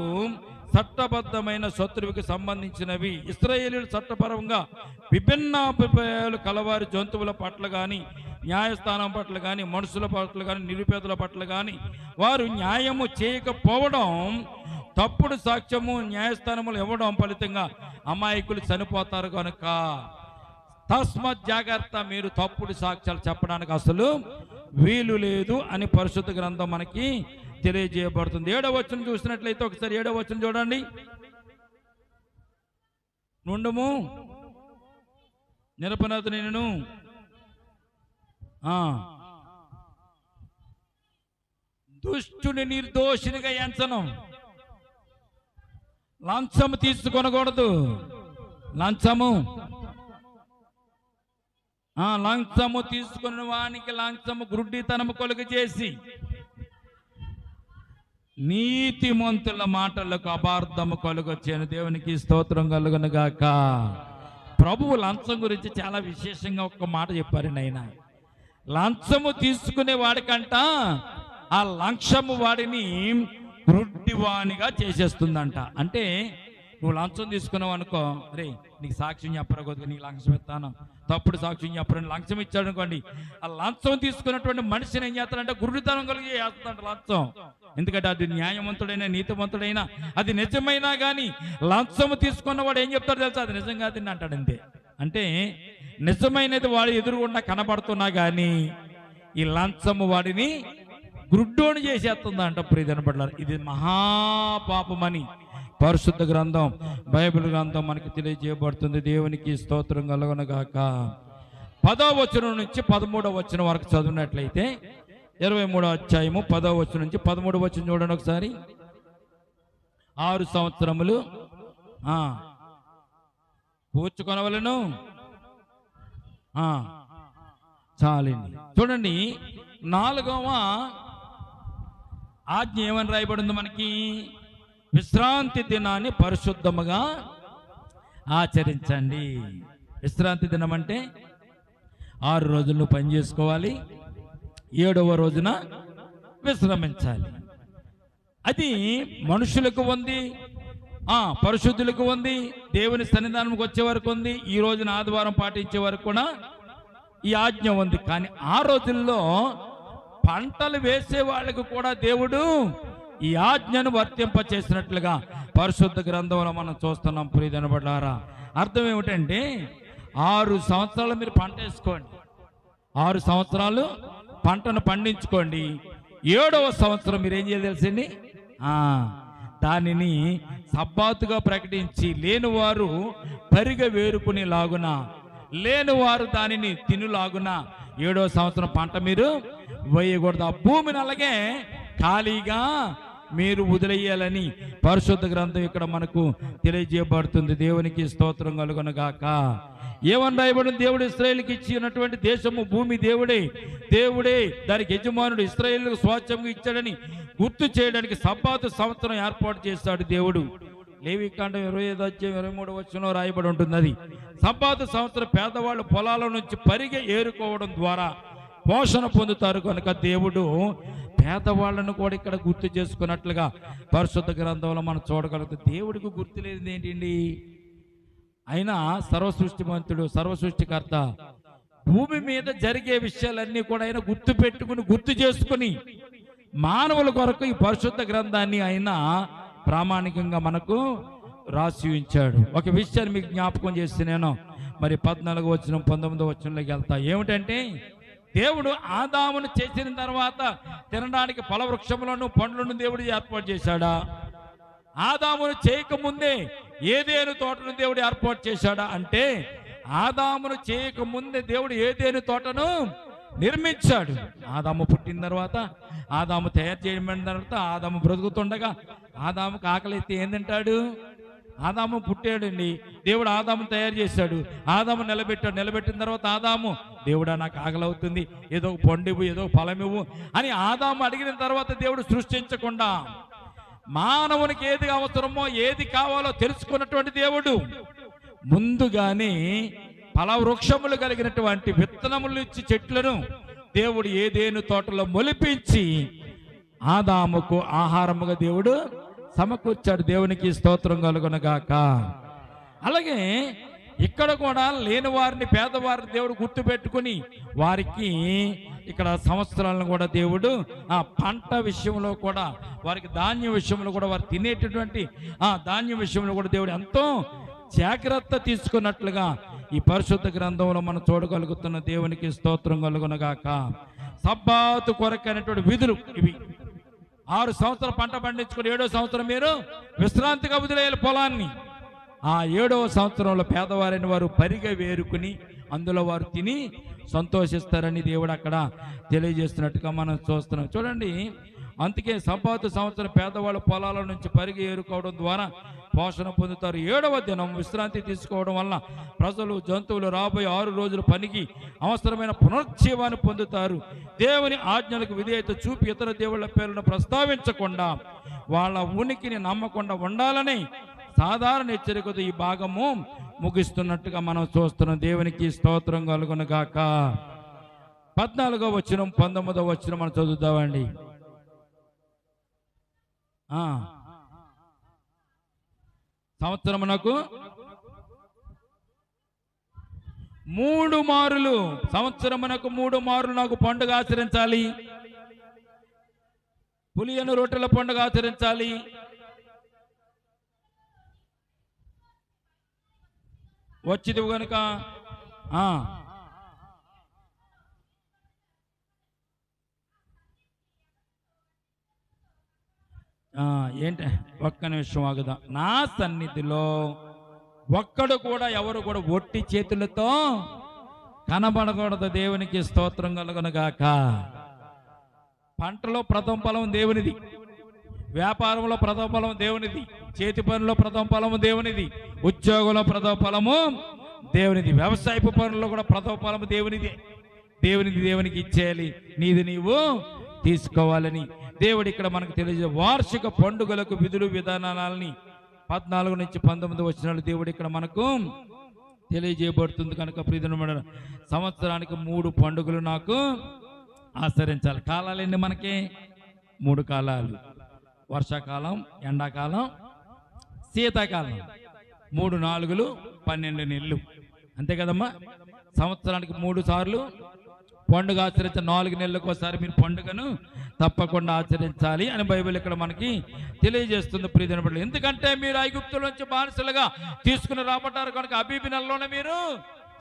చట్టబద్ధమైన శత్రువుకి సంబంధించినవి. ఇశ్రాయేలీయులు చట్టపరంగా విభిన్న అభిప్రాయాలు కలవారి జంతువుల పట్ల కానీ, న్యాయస్థానం పట్ల కానీ, మనుషుల పట్ల కానీ, నిరుపేదల పట్ల కానీ వారు న్యాయము చేయకపోవడం, తప్పుడు సాక్ష్యము న్యాయస్థానములు ఇవ్వడం ఫలితంగా అమాయకులు చనిపోతారు. కనుక తస్మత్ జాగ్రత్త, మీరు తప్పుడు సాక్ష్యాలు చెప్పడానికి అసలు వీలు లేదు అని పరిశుద్ధ గ్రంథం మనకి తెలియజేయబడుతుంది. 7వ వచనం చూసినట్లయితే ఒకసారి 7వ వచనం చూడండి. నుండుము నిరపరాధ నేను దుష్టుని నిర్దోషినిగా ఎంచను. లంచము తీసుకొనకూడదు. లంచము తీసుకున్న వానికి లంచము గ్రుడ్డితనము కొలుగు చేసి నీతిమంతుల మాటలకు అపార్థము కలుగొచ్చాను. దేవునికి స్తోత్రం కలుగును గాక. ప్రభువు లంచం గురించి చాలా విశేషంగా ఒక మాట చెప్పారండి. ఆయన లంచము తీసుకునే వాడికంట ఆ లంచము వాడిని గ్రుడ్డివానిగా చేసేస్తుందంట. అంటే నువ్వు లంచం తీసుకున్నావు అనుకో, రే నీకు సాక్ష్యం చెప్పరా కొద్దిగా, నీకు లంచం ఇస్తాను, తప్పుడు సాక్ష్యం చెప్పరని లంచం ఇచ్చాడు అనుకోండి, ఆ లంచం తీసుకున్నటువంటి మనిషిని ఏం చేస్తాడంటే గురుడితనం కలిగి చేస్తాడంట లంచం. ఎందుకంటే అది న్యాయవంతుడైనా నీతివంతుడైనా అది నిజమైనా కానీ లంచం తీసుకున్నవాడు ఏం చెప్తాడు తెలుసా, అది నిజం కాదని అంటాడు అంతే. అంటే నిజమైనది వాడు ఎదురుగుండా కనబడుతున్నా కానీ ఈ లంచము వాడిని గుడ్డోని చేసేస్తుందంట. ప్రియమైన బిడ్డలారా, ఇది మహాపాపమని పరిశుద్ధ గ్రంథం బైబిల్ గ్రంథం మనకి తెలియజేయబడుతుంది. దేవునికి స్తోత్రం కలుగునుగాక. 10వ వచనం నుంచి 13వ వచనం వరకు చదివినట్లయితే 23వ అధ్యాయము 10వ వచనం నుంచి 13వ వచనం చూడండి ఒకసారి. 6 సంవత్సరములు పూడ్చుకొనవలెను. చాలండి. చూడండి, 4వ ఆజ్ఞ ఏమని రాయబడింది మనకి, విశ్రాంతి దినాన్ని పరిశుద్ధముగా ఆచరించండి. విశ్రాంతి దినం అంటే 6 రోజులు పని చేసుకోవాలి, 7వ రోజున విశ్రమించాలి. అది మనుషులకు ఉంది, పరిశుద్ధులకు ఉంది, దేవుని సన్నిధానంకి వచ్చే వరకు ఉంది, ఈ రోజున ఆదివారం పాటించే వరకు కూడా ఈ ఆజ్ఞ ఉంది. కానీ ఆ రోజుల్లో పంటలు వేసే వాళ్ళకు కూడా దేవుడు ఈ ఆజ్ఞను వర్తింపచేసినట్లుగా పరిశుద్ధ గ్రంథంలో మనం చూస్తున్నాం. ప్రియమైన బిడ్డలారా, అర్థం ఏమిటంటే 6 సంవత్సరాలు మీరు పంట వేసుకోండి, 6 సంవత్సరాలు పంటను పండించుకోండి, 7వ సంవత్సరం మీరు ఏం చేయాలి తెలిసింది, దానిని సబ్బాతుగా ప్రకటించి లేనివారు పరిగ వేరుకునే లాగున, లేనివారు దానిని తినులాగున 7వ సంవత్సరం పంట మీరు వేయకూడదు. ఆ భూమిని అలాగే ఖాళీగా మీరు వదిలేయాలని పరిశుద్ధ గ్రంథం ఇక్కడ మనకు తెలియజేయబడుతుంది. దేవునికి స్తోత్రం కలుగునుగాక. ఏమని రాయబడింది, దేవుడు ఇశ్రాయేలుకి ఇచ్చినటువంటి దేశము భూమి దేవుడే, దానికి యజమానుడు ఇశ్రాయేలుకు స్వాస్థ్యంగా ఇచ్చాడని గుర్తు చేయడానికి సబ్బాతు సంవత్సరం ఏర్పాటు చేశాడు దేవుడు. లేవికాండం 25వ అధ్యాయం 23వ వచనంలో రాయబడి ఉంటుంది. అది సబ్బాతు సంవత్సరం పేదవాళ్ళు పొలాల నుంచి పరిగె ఏరుకోవడం ద్వారా పోషణ పొందుతారు కనుక దేవుడు పేదవాళ్ళను కూడా ఇక్కడ గుర్తు చేసుకున్నట్లుగా పరిశుద్ధ గ్రంథంలో మనం చూడగలుగుతాం. దేవుడికి గుర్తు లేదు ఏంటండి, ఆయన సర్వసృష్టిమంతుడు, సర్వసృష్టికర్త. భూమి మీద జరిగే విషయాలన్నీ కూడా ఆయన గుర్తు పెట్టుకుని గుర్తు చేసుకుని మానవుల కొరకు ఈ పరిశుద్ధ గ్రంథాన్ని ఆయన ప్రామాణికంగా మనకు రాసి ఉంచాడు. ఒక విషయాన్ని మీకు జ్ఞాపకం చేసి నేను మరి 14వ వచనం 19వ వచనంలోకి వెళ్తా. ఏమిటంటే, దేవుడు ఆదామును చేసిన తర్వాత తినడానికి ఫలవృక్షములను పండ్లను దేవుడు ఏర్పాటు చేశాడా? ఆదామును చేయకముందే ఏదేను తోటను దేవుడు ఏర్పాటు చేశాడా అంటే, ఆదామును చేయకముందే దేవుడు ఏదేను తోటను నిర్మించాడు. ఆదాము పుట్టిన తర్వాత, ఆదాము తయారు చేయబడిన తర్వాత, ఆదాము బ్రతుకుతుండగా ఆదాముకు ఆకలిస్తే ఏం తింటాడు? ఆదాము పుట్టాడండి, దేవుడు ఆదాము తయారు చేశాడు, ఆదాము నిలబెట్టిన తర్వాత ఆదాము, దేవుడా నాకు ఆకలి అవుతుంది, ఏదో ఒక పండు ఏదో ఫలం ఇవ్వు అని ఆదాము అడిగిన తర్వాత దేవుడు సృష్టించకుండా మానవునికి ఏది అవసరమో ఏది కావాలో తెలుసుకున్నటువంటి దేవుడు ముందుగానే ఫలవృక్షములు కలిగినటువంటి విత్తనములు ఇచ్చి చెట్లను దేవుడు ఏదేను తోటలో మొలిపించి ఆదాముకు ఆహారముగా దేవుడు సమకూర్చాడు. దేవునికి స్తోత్రం కలుగునుగాక. అలాగే ఇక్కడ కూడా లేని వారిని, పేదవారిని దేవుడు గుర్తు పెట్టుకుని వారికి ఇక్కడ సంవత్సరాలను కూడా దేవుడు ఆ పంట విషయంలో కూడా, వారికి ధాన్యం విషయంలో కూడా, వారు తినేటటువంటి ఆ ధాన్యం విషయంలో కూడా దేవుడు ఎంతో జాగ్రత్త తీసుకున్నట్లుగా ఈ పరిశుద్ధ గ్రంథంలో మనం చూడగలుగుతున్న. దేవునికి స్తోత్రం కలుగునుగాక. సబ్బాతు కొరకైనటువంటి విధులు ఇవి. 6 సంవత్సరాలు పంట పండించుకుని 7వ సంవత్సరం మీరు విశ్రాంతిగా వదిలేయాలి పొలాన్ని. ఆ 7వ సంవత్సరంలో పేదవారైన వారు పరిగె వేరుకుని అందులో వారు తిని సంతోషిస్తారని దేవుడు అక్కడ తెలియజేస్తున్నట్టుగా మనం చూస్తున్నాం. చూడండి, అందుకే సబ్బాతు సంవత్సరం పేదవాళ్ళు పొలాల నుంచి పరిగె ఏరుకోవడం ద్వారా పోషణ పొందుతారు. 7వ దినం విశ్రాంతి తీసుకోవడం వల్ల ప్రజలు, జంతువులు రాబోయే 6 రోజుల పనికి అవసరమైన పునరుజ్జీవాన్ని పొందుతారు. దేవుని ఆజ్ఞలకు విధేయత చూపి ఇతర దేవుళ్ళ పేర్లను ప్రస్తావించకుండా వాళ్ళ ఉనికిని నమ్మకుండా ఉండాలని సాధారణ హెచ్చరికతో ఈ భాగము ముగిస్తున్నట్టుగా మనం చూస్తున్నాం. దేవునికి స్తోత్రం కలుగునుగాక. 14వ వచనం 19వ వచనం మనం చదువుతామండి. సంవత్సరమునకు 3 మారులు, సంవత్సరమునకు 3 మారులు నాకు పండుగ ఆచరించాలి, పులియను రొట్టెల పండుగ ఆచరించాలి. వచ్చిది కనుక ఏంటి, ఒక్క నిమిషం ఆగుదా. నా సన్నిధిలో ఒక్కడు కూడా, ఎవరు కూడా ఒట్టి చేతులతో కనబడకూడదు. దేవునికి స్తోత్రం కలుగునుగాక. పంటలో ప్రథమ ఫలం దేవునిది, వ్యాపారంలో ప్రథమ ఫలం దేవునిది, చేతి పనుల్లో ప్రథమ ఫలము దేవునిది, ఉద్యోగంలో ప్రథమ ఫలము దేవునిది, వ్యవసాయపు పనుల్లో కూడా ప్రథమ ఫలము దేవునిది. దేవునికి ఇచ్చేయాలి, నీది నీవు తీసుకోవాలని దేవుడు ఇక్కడ మనకు తెలియజే వార్షిక పండుగలకు విధులు విధానాలని 14 నుంచి 19 వచనాలు దేవుడు ఇక్కడ మనకు తెలియజేయబడుతుంది. కనుక ప్రియమైన సంవత్సరానికి 3 పండుగలు నాకు ఆచరించాలి. కాలాలు ఎన్ని మనకి? 3 కాలాలు, వర్షాకాలం, ఎండాకాలం, శీతాకాలం. 3 4 12 నెలలు, అంతే కదమ్మా. సంవత్సరానికి 3 సార్లు పండుగ ఆచరించాలి. 4 నెలలకు ఒకసారి మీరు పండుగను తప్పకుండా ఆచరించాలి అని బైబిల్ ఇక్కడ మనకి తెలియజేస్తుంది ప్రియమైన బిడ్డలు. ఎందుకంటే మీరు ఐగుప్తుల నుంచి బానిసలుగా తీసుకుని రాబడ్డారు కనుక అబీబీ నెలలోనే మీరు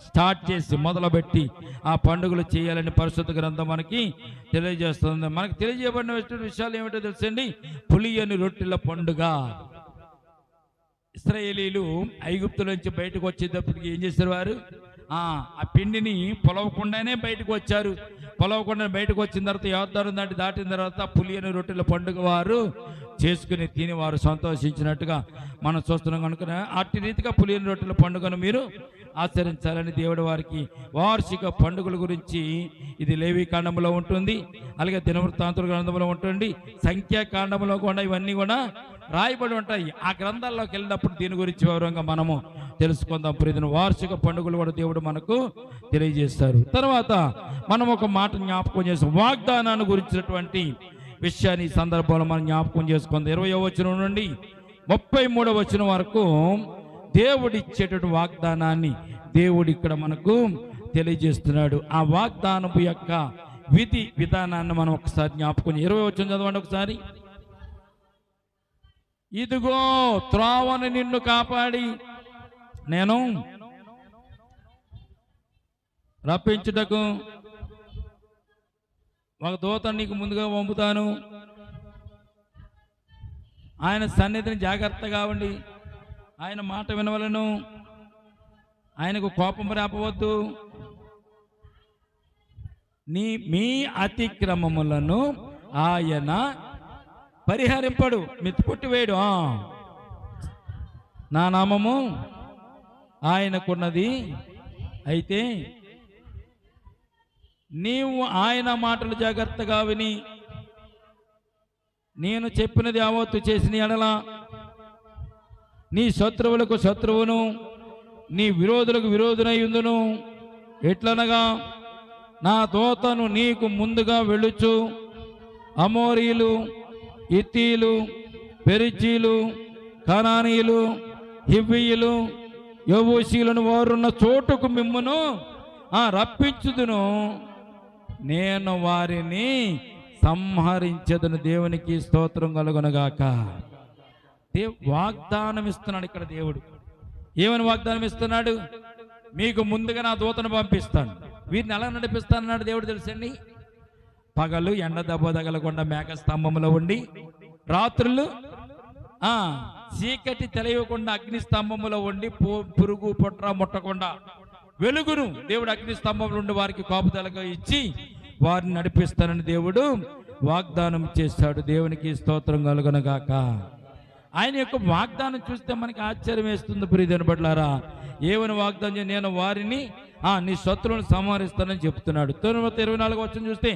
స్టార్ట్ చేసి మొదలుపెట్టి ఆ పండుగలు చేయాలని పరిశుద్ధ గ్రంథం మనకి తెలియజేస్తుంది. మనకి తెలియజేయబడిన విషయాలు ఏమిటో తెలుసండి. పులియని రొట్టెల పండుగ. ఇశ్రాయేలీలు ఐగుప్తుల నుంచి బయటకు వచ్చేటప్పటికి ఏం చేశారు? వారు ఆ పిండిని పొలవకుండానే బయటకు వచ్చారు. పొలవకుండా బయటకు వచ్చిన తర్వాత యోర్దాను దాటిన తర్వాత పులియని రొట్టెల పండుగ వారు చేసుకుని తిని వారు సంతోషించినట్టుగా మనం చూస్తున్నాం. కనుక అట్టి రీతిగా పులియని రొట్టెల పండుగను మీరు ఆచరించాలని దేవుడు వారికి వార్షిక పండుగల గురించి ఇది లేవీకాండంలో ఉంటుంది, అలాగే దినవృత్తాంతుల గ్రంథంలో ఉంటుంది, సంఖ్యాకాండంలో కూడా ఇవన్నీ కూడా రాయబడి ఉంటాయి. ఆ గ్రంథాల్లోకి వెళ్ళినప్పుడు దీని గురించి వివరంగా మనము తెలుసుకుందాం. ప్రియమైన వార్షిక పండుగలు కూడా దేవుడు మనకు తెలియజేస్తారు. తర్వాత మనం ఒక మాట జ్ఞాపకం చేస్తాం, వాగ్దానాన్ని గురించినటువంటి విషయాన్ని ఈ సందర్భంలో మనం జ్ఞాపకం చేసుకుందాం. 20వ వచనం నుండి 33వ వచనం వరకు దేవుడు ఇచ్చేటువంటి వాగ్దానాన్ని దేవుడు ఇక్కడ మనకు తెలియజేస్తున్నాడు. ఆ వాగ్దానపు యొక్క విధి విధానాన్ని మనం ఒకసారి జ్ఞాపకం. 20వ వచనం చదవండి ఒకసారి. ఇదిగో త్రోవను నిన్ను కాపాడి నేను రప్పించుటకు ఒక దూతను నీకు ముందుగా పంపుతాను. ఆయన సన్నిధిని జాగ్రత్తగా ఉండి ఆయన మాట వినవలను, ఆయనకు కోపం రేపవద్దు. మీ అతిక్రమములను ఆయన పరిహరింపడు, మెత్తుకొట్టివేయడు. నా నామము ఆయనకున్నది. అయితే నీవు ఆయన మాటలు జాగ్రత్తగా విని నేను చెప్పినది యావత్తు చేసిన ఎడల నీ శత్రువులకు శత్రువును, నీ విరోధులకు విరోధునయ్యుందును. ఎట్లనగా నా దూతను నీకు ముందుగా వెళ్ళుచు అమోరీలు, ఇత్తీలు, పెరిజీలు, కనానీయులు, హివ్వీయులు, యెబూసీయులను వారున్న చోటుకు మిమ్మును రప్పించుదును. నేను వారిని సంహరించదును. దేవునికి స్తోత్రం కలుగునుగాక. వాగ్దానం ఇస్తున్నాడు ఇక్కడ దేవుడు. ఏమని వాగ్దానం ఇస్తున్నాడు? మీకు ముందుగా నా దూతను పంపిస్తాను. వీరిని ఎలా నడిపిస్తానన్నాడు దేవుడు తెలుసండి. పగలు ఎండ దెబ్బ తగలకుండా మేఘ స్తంభంలో ఉండి, రాత్రులు చీకటి తెలియకుండా అగ్ని స్తంభంలో ఉండి, పురుగు పుట్ర ముట్టకుండా వెలుగును దేవుడు అగ్ని స్తంభం నుండి వారికి కాపుదలగా ఇచ్చి వారిని నడిపిస్తానని దేవుడు వాగ్దానం చేస్తాడు. దేవునికి స్తోత్రం కలుగునుగాక. ఆయన యొక్క వాగ్దానం చూస్తే మనకి ఆశ్చర్యం వేస్తుంది ప్రియమైన బిడ్డలారా. ఏమని వాగ్దానం? నేను వారిని నీ శత్రువులను సంహరిస్తానని చెప్తున్నాడు. తర్వాత 24వ వచనం చూస్తే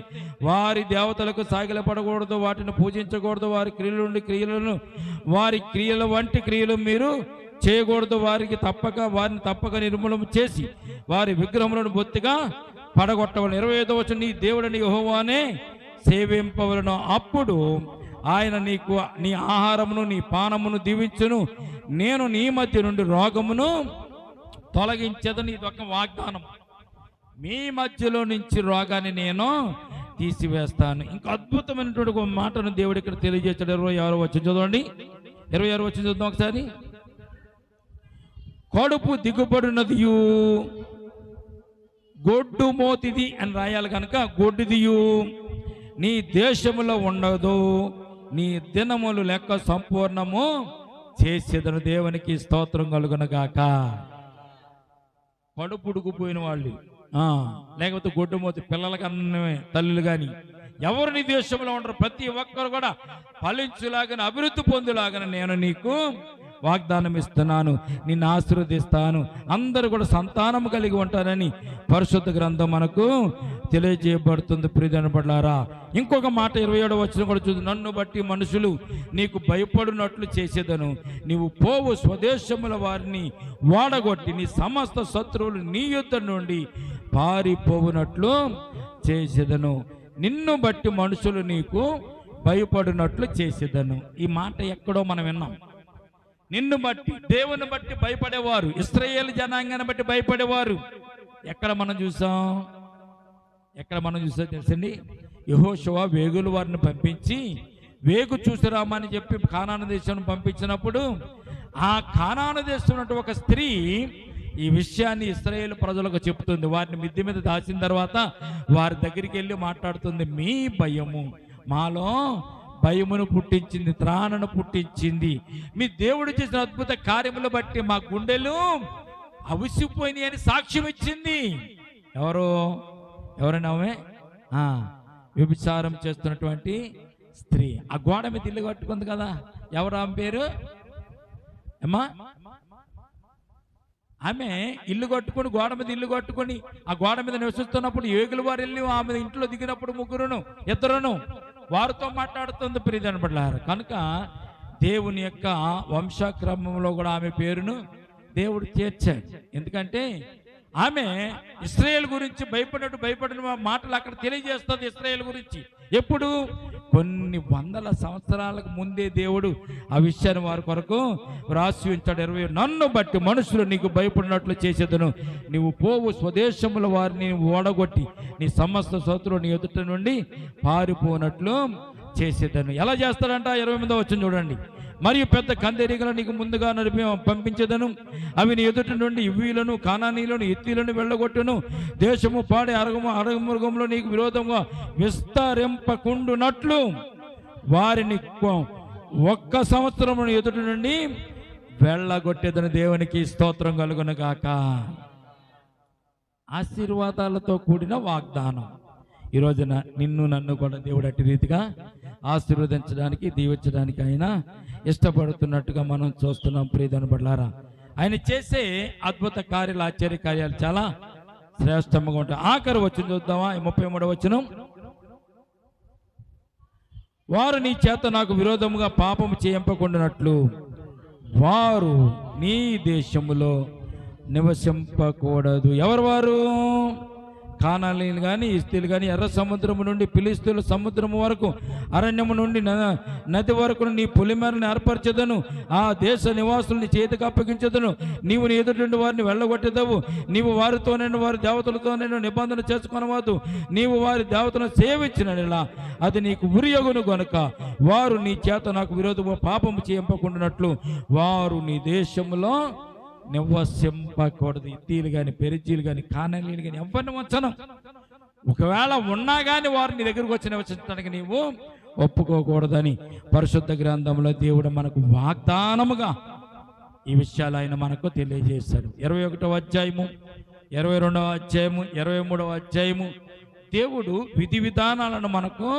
వారి దేవతలకు సాగిలపడకూడదు, వాటిని పూజించకూడదు, వారి వారి క్రియల వంటి క్రియలు మీరు చేయకూడదు, వారిని తప్పక నిర్మూలన చేసి వారి విగ్రహములను బొత్తిగా పడగొట్టవలను. 25వ వచనం నీ దేవుడని యెహోవానే సేవింపవలను. అప్పుడు ఆయన నీకు నీ ఆహారమును నీ పానమును దీవించును, నేను నీ మధ్య నుండి రోగమును తొలగించేదని. ఇది ఒక వాగ్దానం. మీ మధ్యలో నుంచి రోగాన్ని నేను తీసివేస్తాను. ఇంకా అద్భుతమైనటువంటి ఒక మాటను దేవుడు ఇక్కడ తెలియజేస్తాడు. 26వ వచనం చదవండి. 26వ వచనం చూద్దాం ఒకసారి. కడుపు దిగుబడినదియు గొడ్డు మోతిది అని రాయాలి కనుక గొడ్డుదియు నీ దేశములో ఉండదు, నీ దినములు లెక్క సంపూర్ణము చేసేదను. దేవునికి స్తోత్రం కలుగునగాక. కడుపు ఉడుకుపోయిన వాళ్ళు, లేకపోతే గొడ్డుమోతి పిల్లలకి అన్నమే తల్లులు కానీ ఎవరు నీ దేశంలో ఉండరు. ప్రతి ఒక్కరు కూడా ఫలించులాగానే అభివృద్ధి పొందులాగానే నేను నీకు వాగ్దానం ఇస్తున్నాను, నిన్ను ఆశీర్వదిస్తాను, అందరూ కూడా సంతానం కలిగి ఉంటారని పరిశుద్ధ గ్రంథం మనకు తెలియజేయబడుతుంది. ప్రియమైన బిడ్డలారా, ఇంకొక మాట 27వ వచనం కూడా చూద్దాం. నన్ను బట్టి మనుషులు నీకు భయపడినట్లు చేసేదను, నీవు పోవు స్వదేశముల వారిని వాడగొట్టి నీ సమస్త శత్రువులు నీ యుద్ధ నుండి పారిపోవునట్లు చేసేదను. నిన్ను బట్టి మనుషులు నీకు భయపడినట్లు చేసేదను. ఈ మాట ఎక్కడో మనం విన్నాం. నిన్ను బట్టి, దేవుని బట్టి భయపడేవారు, ఇశ్రాయేలు జనాంగాన్ని బట్టి భయపడేవారు ఎక్కడ మనం చూసాం తెలుసండి? యెహోషువ వేగుల వారిని పంపించి వేగు చూసిరామని చెప్పి కానాను దేశం పంపించినప్పుడు ఆ కానాను దేశం ఒక స్త్రీ ఈ విషయాన్ని ఇశ్రాయేలు ప్రజలకు చెప్తుంది. వారిని మిద్దె మీద దాచిన తర్వాత వారి దగ్గరికి వెళ్ళి మాట్లాడుతుంది. మీ భయము మాలో భయమును పుట్టించింది, త్రాణను పుట్టించింది. మీ దేవుడు చేసిన అద్భుత కార్యములు బట్టి మా గుండెలు అవిసిపోయినాయి అని సాక్ష్యం ఇచ్చింది. ఎవరైనా వ్యభిచారం చేస్తున్నటువంటి స్త్రీ ఆ గోడ మీద ఇల్లు కట్టుకుంది కదా. ఎవరు ఆమె పేరు? అమ్మా, ఆమె ఇల్లు కట్టుకొని గోడ మీద ఇల్లు కట్టుకొని ఆ గోడ మీద నివసిస్తున్నప్పుడు ఏగుల వారు వెళ్ళి ఆమె ఇంట్లో దిగినప్పుడు ఇద్దరును వారితో మాట్లాడుతుంది. ప్రియమైన బిడ్డలారా, కనుక దేవుని యొక్క వంశక్రమంలో కూడా ఆమె పేరును దేవుడు చేర్చాడు. ఎందుకంటే ఆమె ఇశ్రాయేలు గురించి భయపడిన మాటలు అక్కడ తెలియజేస్తుంది. ఇశ్రాయేలు గురించి ఎప్పుడు కొన్ని వందల సంవత్సరాలకు ముందే దేవుడు ఆ విషయాన్ని వారి కొరకు రాసి ఉంచాడు. 20 నన్ను బట్టి మనుషులు నీకు భయపడినట్లు చేసేదను, నీవు పోవు స్వదేశముల వారిని ఓడగొట్టి నీ సమస్త శత్రువు నీ ఎదుట నుండి పారిపోనట్లు చేసేదను. ఎలా చేస్తాడంట? 28వ వచనం చూడండి. మరియు పెద్ద కందెరీగలు నీకు ముందుగా పంపించేదను, అవి నీ ఎదుటి నుండి ఇవ్వీలను కానానీలను ఎత్తిలను వెళ్ళగొట్టును. దేశము పాడే అరగమృగంలో నీకు విరోధంగా విస్తరింపకుండునట్లు వారిని 1 సంవత్సరం ఎదుటి నుండి వెళ్ళగొట్టేదని. దేవునికి స్తోత్రం కలుగును గాక. ఆశీర్వాదాలతో కూడిన వాగ్దానం. ఈ రోజున నిన్ను నన్ను కూడా దేవుడు అట్టి రీతిగా ఆశీర్వదించడానికి, దీవించడానికి ఆయన ఇష్టపడుతున్నట్టుగా మనం చూస్తున్నాం. ప్రియమైన బిడ్డలారా, ఆయన చేసే అద్భుత కార్యాలు, ఆశ్చర్య కార్యాలు చాలా శ్రేష్టంగా ఉంటాయి. ఆఖరి వచనం చూద్దామా? 33వ వచనం. వారు నీ చేత నాకు విరోధముగా పాపము చేయింపకుండానట్లు వారు నీ దేశములో నివసింపకూడదు. ఎవరు వారు? కానానీయులు కానీ ఇస్తీలు కానీ ఎర్ర సముద్రము నుండి ఫిలిష్తీయుల సముద్రము వరకు అరణ్యము నుండి నది వరకు నీ పొలిమేరని ఏర్పరచెదను. ఆ దేశ నివాసుల్ని చేతికి అప్పగించెదను. నీవు నీ ఎదుటి వారిని వెళ్ళగొట్టేదవు. నీవు వారితోనైనా వారి దేవతలతోనైనా నిబంధన చేసుకొనవద్దు. నీవు వారి దేవతలను సేవించినలా అది నీకు ఉరియగును గనుక వారు నీ చేత నాకు విరోధము పాపము చేయింపకుండానట్లు వారు నీ దేశంలో నివసింపకూడదు. ఇత్తీలు కానీ పెరిచీలు కానీ కానానీయులు కానీ ఎవరిని వచ్చను. ఒకవేళ ఉన్నా కానీ వారు నీ దగ్గరకు వచ్చి నివసించడానికి నీవు ఒప్పుకోకూడదని పరిశుద్ధ గ్రంథంలో దేవుడు మనకు వాగ్దానముగా ఈ విషయాలు ఆయన మనకు తెలియజేశాడు. 21వ అధ్యాయము, 22వ అధ్యాయము, 23వ అధ్యాయము దేవుడు విధి విధానాలను మనకు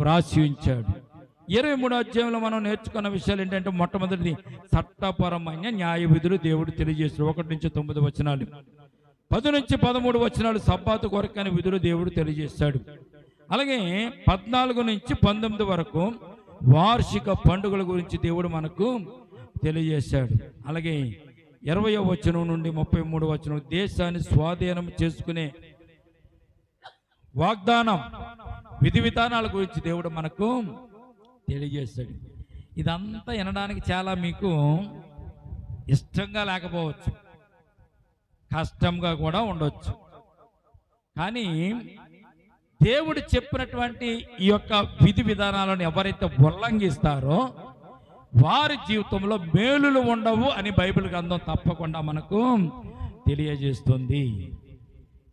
వ్రాసి ఉంచాడు. 23వ అధ్యాయంలో మనం నేర్చుకున్న విషయాలు ఏంటంటే, మొట్టమొదటిది చట్టపరమైన న్యాయ విధులు దేవుడు తెలియజేస్తాడు. 1 నుంచి 9 వచనాలు, 10 నుంచి 13 వచనాలు సబ్బాతు కొరకైన విధులు దేవుడు తెలియజేస్తాడు. అలాగే 14 నుంచి 19 వరకు వార్షిక పండుగల గురించి దేవుడు మనకు తెలియజేశాడు. అలాగే 20వ వచనం నుండి 33వ వచనం దేశాన్ని స్వాధీనం చేసుకునే వాగ్దానం, విధి విధానాల గురించి దేవుడు మనకు తెలియజేస్తాడు. ఇదంతా వినడానికి చాలా మీకు ఇష్టంగా లేకపోవచ్చు, కష్టంగా కూడా ఉండొచ్చు. కానీ దేవుడు చెప్పినటువంటి ఈ యొక్క విధి విధానాలను ఎవరైతే ఉల్లంఘిస్తారో వారి జీవితంలో మేలులు ఉండవు అని బైబిల్ గ్రంథం తప్పకుండా మనకు తెలియజేస్తుంది.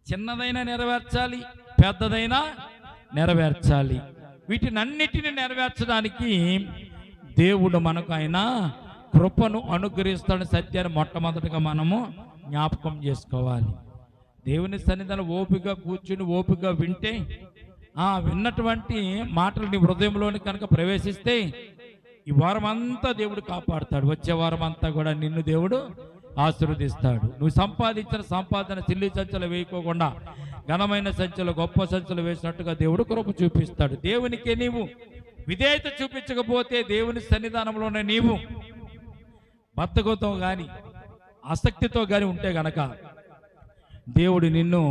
చిన్నదైనా నెరవేర్చాలి, పెద్దదైనా నెరవేర్చాలి. వీటినన్నిటిని నెరవేర్చడానికి దేవుడు మనకు ఆయన కృపను అనుగ్రహిస్తాడని సత్యాన్ని మొట్టమొదటిగా మనము జ్ఞాపకం చేసుకోవాలి. దేవుని సన్నిధిలో ఓపికగా కూర్చుని ఓపికగా వింటే విన్నటువంటి మాటలు నీ హృదయంలోని కనుక ప్రవేశిస్తే ఈ వారం అంతా దేవుడు కాపాడుతాడు. వచ్చే వారం అంతా కూడా నిన్ను దేవుడు ఆశీర్వదిస్తాడు. నువ్వు సంపాదించిన సంపాదన చిల్లి సంచులు వేయకోకుండా ఘనమైన సంచులు, గొప్ప సంచులు వేసినట్టుగా దేవుడు కృప చూపిస్తాడు. దేవునికి నీవు విధేయత చూపించకపోతే దేవుని సన్నిధానంలోనే నీవు బద్ధకంతో కానీ ఆసక్తితో కానీ ఉంటే గనక దేవుడు నిన్ను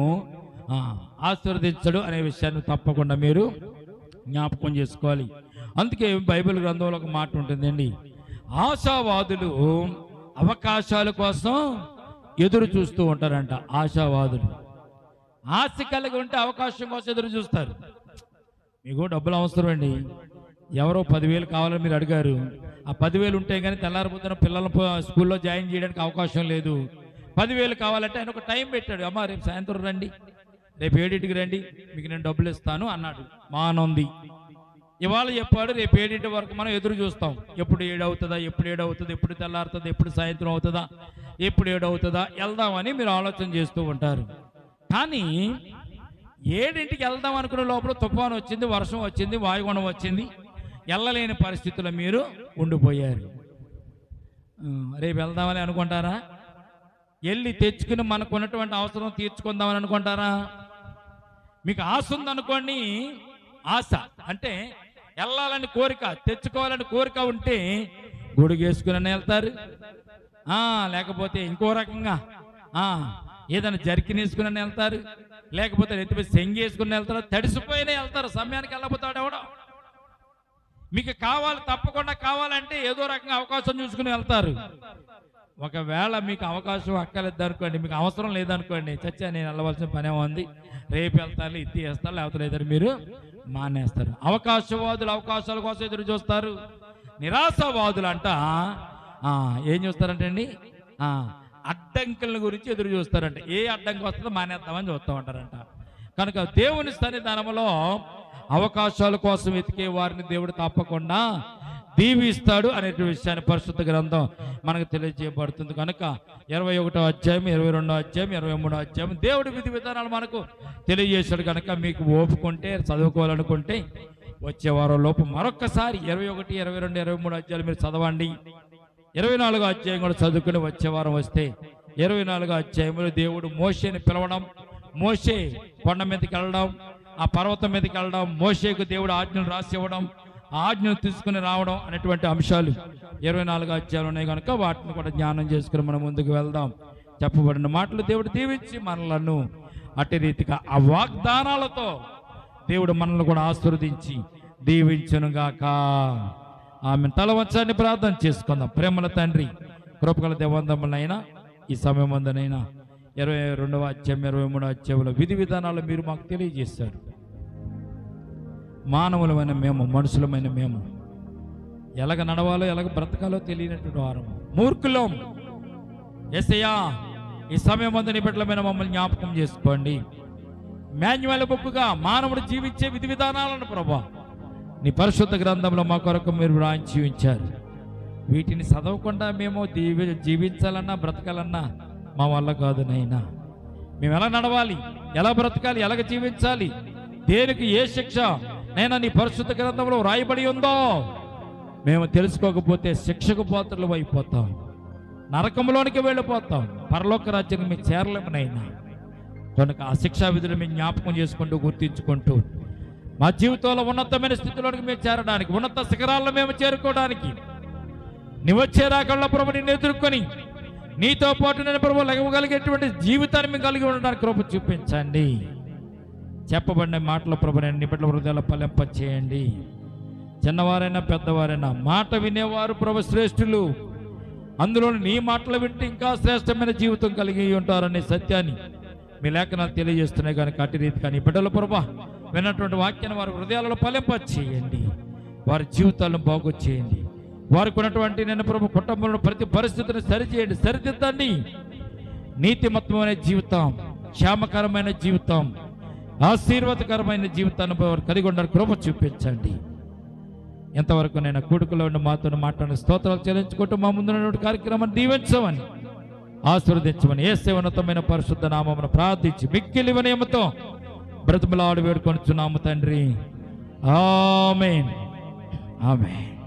ఆశీర్వదించడు అనే విషయాన్ని తప్పకుండా మీరు జ్ఞాపకం చేసుకోవాలి. అందుకే బైబిల్ గ్రంథంలో ఒక మాట ఉంటుందండి, ఆశావాదులు అవకాశాల కోసం ఎదురు చూస్తూ ఉంటారంట. ఆశావాదులు ఆశ కలిగి ఉంటే అవకాశం కోసం ఎదురు చూస్తారు. మీకు డబ్బులు అవసరం అండి, ఎవరో 10,000 కావాలని మీరు అడిగారు, ఆ 10,000 ఉంటే కానీ తెల్లారిపోతున్న పిల్లలను స్కూల్లో జాయిన్ చేయడానికి అవకాశం లేదు. 10,000 కావాలంటే ఆయన ఒక టైం పెట్టాడు, అమ్మ రేపు సాయంత్రం రండి, రేపు 7ంటికి రండి, మీకు నేను డబ్బులు ఇస్తాను అన్నాడు. మానుంది. ఇవాళ చెప్పాడు, రేపు 7ంటి వరకు మనం ఎదురు చూస్తాం. ఎప్పుడు 7 అవుతుందా, ఎప్పుడు 7 అవుతుంది, ఎప్పుడు తెల్లారుతుందా, ఎప్పుడు సాయంత్రం అవుతుందా, ఎప్పుడు 7 అవుతుందా, వెళ్దామని మీరు ఆలోచన చేస్తూ ఉంటారు. కానీ 7ంటికి వెళ్దాం అనుకునే లోపల తుఫాను వచ్చింది, వర్షం వచ్చింది, వాయుగుండం వచ్చింది, వెళ్ళలేని పరిస్థితుల్లో మీరు ఉండిపోయారు. రేపు వెళ్దామని అనుకుంటారా? వెళ్ళి తెచ్చుకుని మనకు ఉన్నటువంటి అవసరం తీర్చుకుందామని అనుకుంటారా? మీకు ఆశ ఉందనుకోండి, ఆశ అంటే వెళ్ళాలని కోరిక, తెచ్చుకోవాలని కోరిక ఉంటే గొడుగేసుకుని వెళ్తారు, లేకపోతే ఇంకో రకంగా ఏదైనా జర్కిన్ వేసుకుని వెళ్తారు, లేకపోతే నెత్తిపై సెంగి వేసుకుని వెళ్తారు, తడిసిపోయినా వెళ్తారు. సమయానికి వెళ్ళబోతాడు ఎవడో. మీకు కావాలి, తప్పకుండా కావాలంటే ఏదో రకంగా అవకాశం చూసుకుని వెళ్తారు. ఒకవేళ మీకు అవకాశం అక్కర్లేదు అనుకోండి, మీకు అవసరం లేదనుకోండి, చచ్చా నేను వెళ్ళవలసిన పనే ఉంది, రేపు వెళ్తాను, ఇది వేస్తారు, లేకపోతే లేదని మీరు మానేస్తారు. అవకాశవాదులు అవకాశాల కోసం ఎదురు చూస్తారు. నిరాశవాదులు అంట ఏం చూస్తారంటే అండి, అడ్డంకుల గురించి ఎదురు చూస్తారంట. ఏ అడ్డంకి వస్తుందో మానేద్దామని చూస్తూ ఉంటారంట. కనుక దేవుని సన్నిధానంలో అవకాశాల కోసం వెతికే వారిని దేవుడు తప్పకుండా దీవిస్తాడు అనే విషయాన్ని పరిశుద్ధ గ్రంథం మనకు తెలియజేయబడుతుంది. కనుక 21వ అధ్యాయం, 22వ అధ్యాయం, 23వ అధ్యాయం దేవుడి విధి విధానాలు మనకు తెలియజేశాడు. కనుక మీకు ఓపుకుంటే చదువుకోవాలనుకుంటే వచ్చే వారం లోపు మరొక్కసారి 21, 22, 23 అధ్యాయులు మీరు చదవండి. 24వ అధ్యాయం కూడా చదువుకుని వచ్చే వారం వస్తే 24వ అధ్యాయంలో దేవుడు మోషేని పిలవడం, మోషే కొండ మీదకి వెళ్ళడం, ఆ పర్వతం మీదకి వెళ్ళడం, మోషేకు దేవుడు ఆజ్ఞలు రాసి ఇవ్వడం, ఆ ఆజ్ఞలు తీసుకుని రావడం అనేటువంటి అంశాలు 24వ అధ్యాయాలు ఉన్నాయి. కనుక వాటిని కూడా జ్ఞానం చేసుకుని మనం ముందుకు వెళ్దాం. చెప్పబడిన మాటలు దేవుడు దీవించి మనలను అట్టి రీతిగా ఆ వాగ్దానాలతో దేవుడు మనల్ని కూడా ఆశీర్వదించి దీవించునుగాక. ఆమె తల వంచని ప్రార్థన చేసుకుందాం. ప్రేమల తండ్రి, కృపగల దేవందములైనా ఈ సమయం అందనైనా 22వ అధ్యాయం, 23వ అధ్యాయంలో విధి విధానాలు మీరు మాకు తెలియజేశారు. మానవులమైన మేము, మనుషులమైన మేము ఎలాగ నడవాలో ఎలాగ బ్రతకాలో తెలియనటువంటి వారము, మూర్ఖులం. యేసయ్యా ఈ సమయం అందు నీ బిడ్డలమైన మమ్మల్ని జ్ఞాపకం చేసుకోండి. మాన్యువల్ బుక్గా మానవుడు జీవించే విధి విధానాలను ప్రభా నీ పరిశుద్ధ గ్రంథంలో మా కొరకు మీరు రాయించి ఉంచారు. వీటిని చదవకుండా మేము జీవించాలన్నా బ్రతకాలన్నా మా వల్ల కాదు నైనా. మేము ఎలా నడవాలి, ఎలా బ్రతకాలి, ఎలాగ జీవించాలి, దేనికి ఏ శిక్ష నైనా నీ పరిశుద్ధ గ్రంథంలో రాయబడి ఉందో మేము తెలుసుకోకపోతే శిక్షకు పాత్రలు అయిపోతాం, నరకంలోనికి వెళ్ళిపోతాం, పరలోక రాజ్యాన్ని మేము చేరలేమనైనా. కనుక ఆ శిక్షా విధులు మేము జ్ఞాపకం చేసుకుంటూ గుర్తించుకుంటూ మా జీవితంలో ఉన్నతమైన స్థితిలోనికి మేము చేరడానికి, ఉన్నత శిఖరాల్లో మేము చేరుకోవడానికి నీ వచ్చే రాకల్లో ప్రభు నిన్ను ఎదుర్కొని నీతో పాటు నేను ప్రభు లెగవగలిగేటువంటి జీవితాన్ని మేము కలిగి ఉండడానికి కృప చూపించండి. చెప్పబడిన మాటల ప్రభు నేను నీ బిడ్డల హృదయాల ఫలింప చేయండి. చిన్నవారైనా పెద్దవారైనా మాట వినేవారు ప్రభు శ్రేష్ఠులు, అందులో నీ మాటలు వింటే ఇంకా శ్రేష్టమైన జీవితం కలిగి ఉంటారనే సత్యాన్ని మీ లేఖనాలు తెలియజేస్తున్నాయి. కనుక అటు రీతి కానీ బిడ్డల ప్రభా విన్నటువంటి వాక్యాన్ని వారి హృదయాలలో ఫలింపచేయండి, వారి జీవితాలను బాగు చేయండి. వారికి ఉన్నటువంటి నేను ప్రభు కుటుంబంలో ప్రతి పరిస్థితిని సరిచేయండి, సరిదిద్దండి. నీతిమత్వమైన జీవితం, క్షేమకరమైన జీవితం, ఆశీర్వాదకరమైన జీవితాన్ని వారు కలిగి ఉండాలని కృప చూపించండి. ఎంతవరకు నేను కూడుకులో ఉండి మాతో మాట్లాడిన స్తోత్రాలు చెల్లించుకుంటూ మా ముందున్నటువంటి కార్యక్రమాన్ని దీవించమని, ఆశీర్వదించమని యేసు ఉన్నతమైన పరిశుద్ధ నామమున ప్రార్థించి మిక్కిలి వినయముతో బ్రతిమలాడి వేడుకొనుచున్నాము తండ్రి. ఆమేన్, ఆమేన్.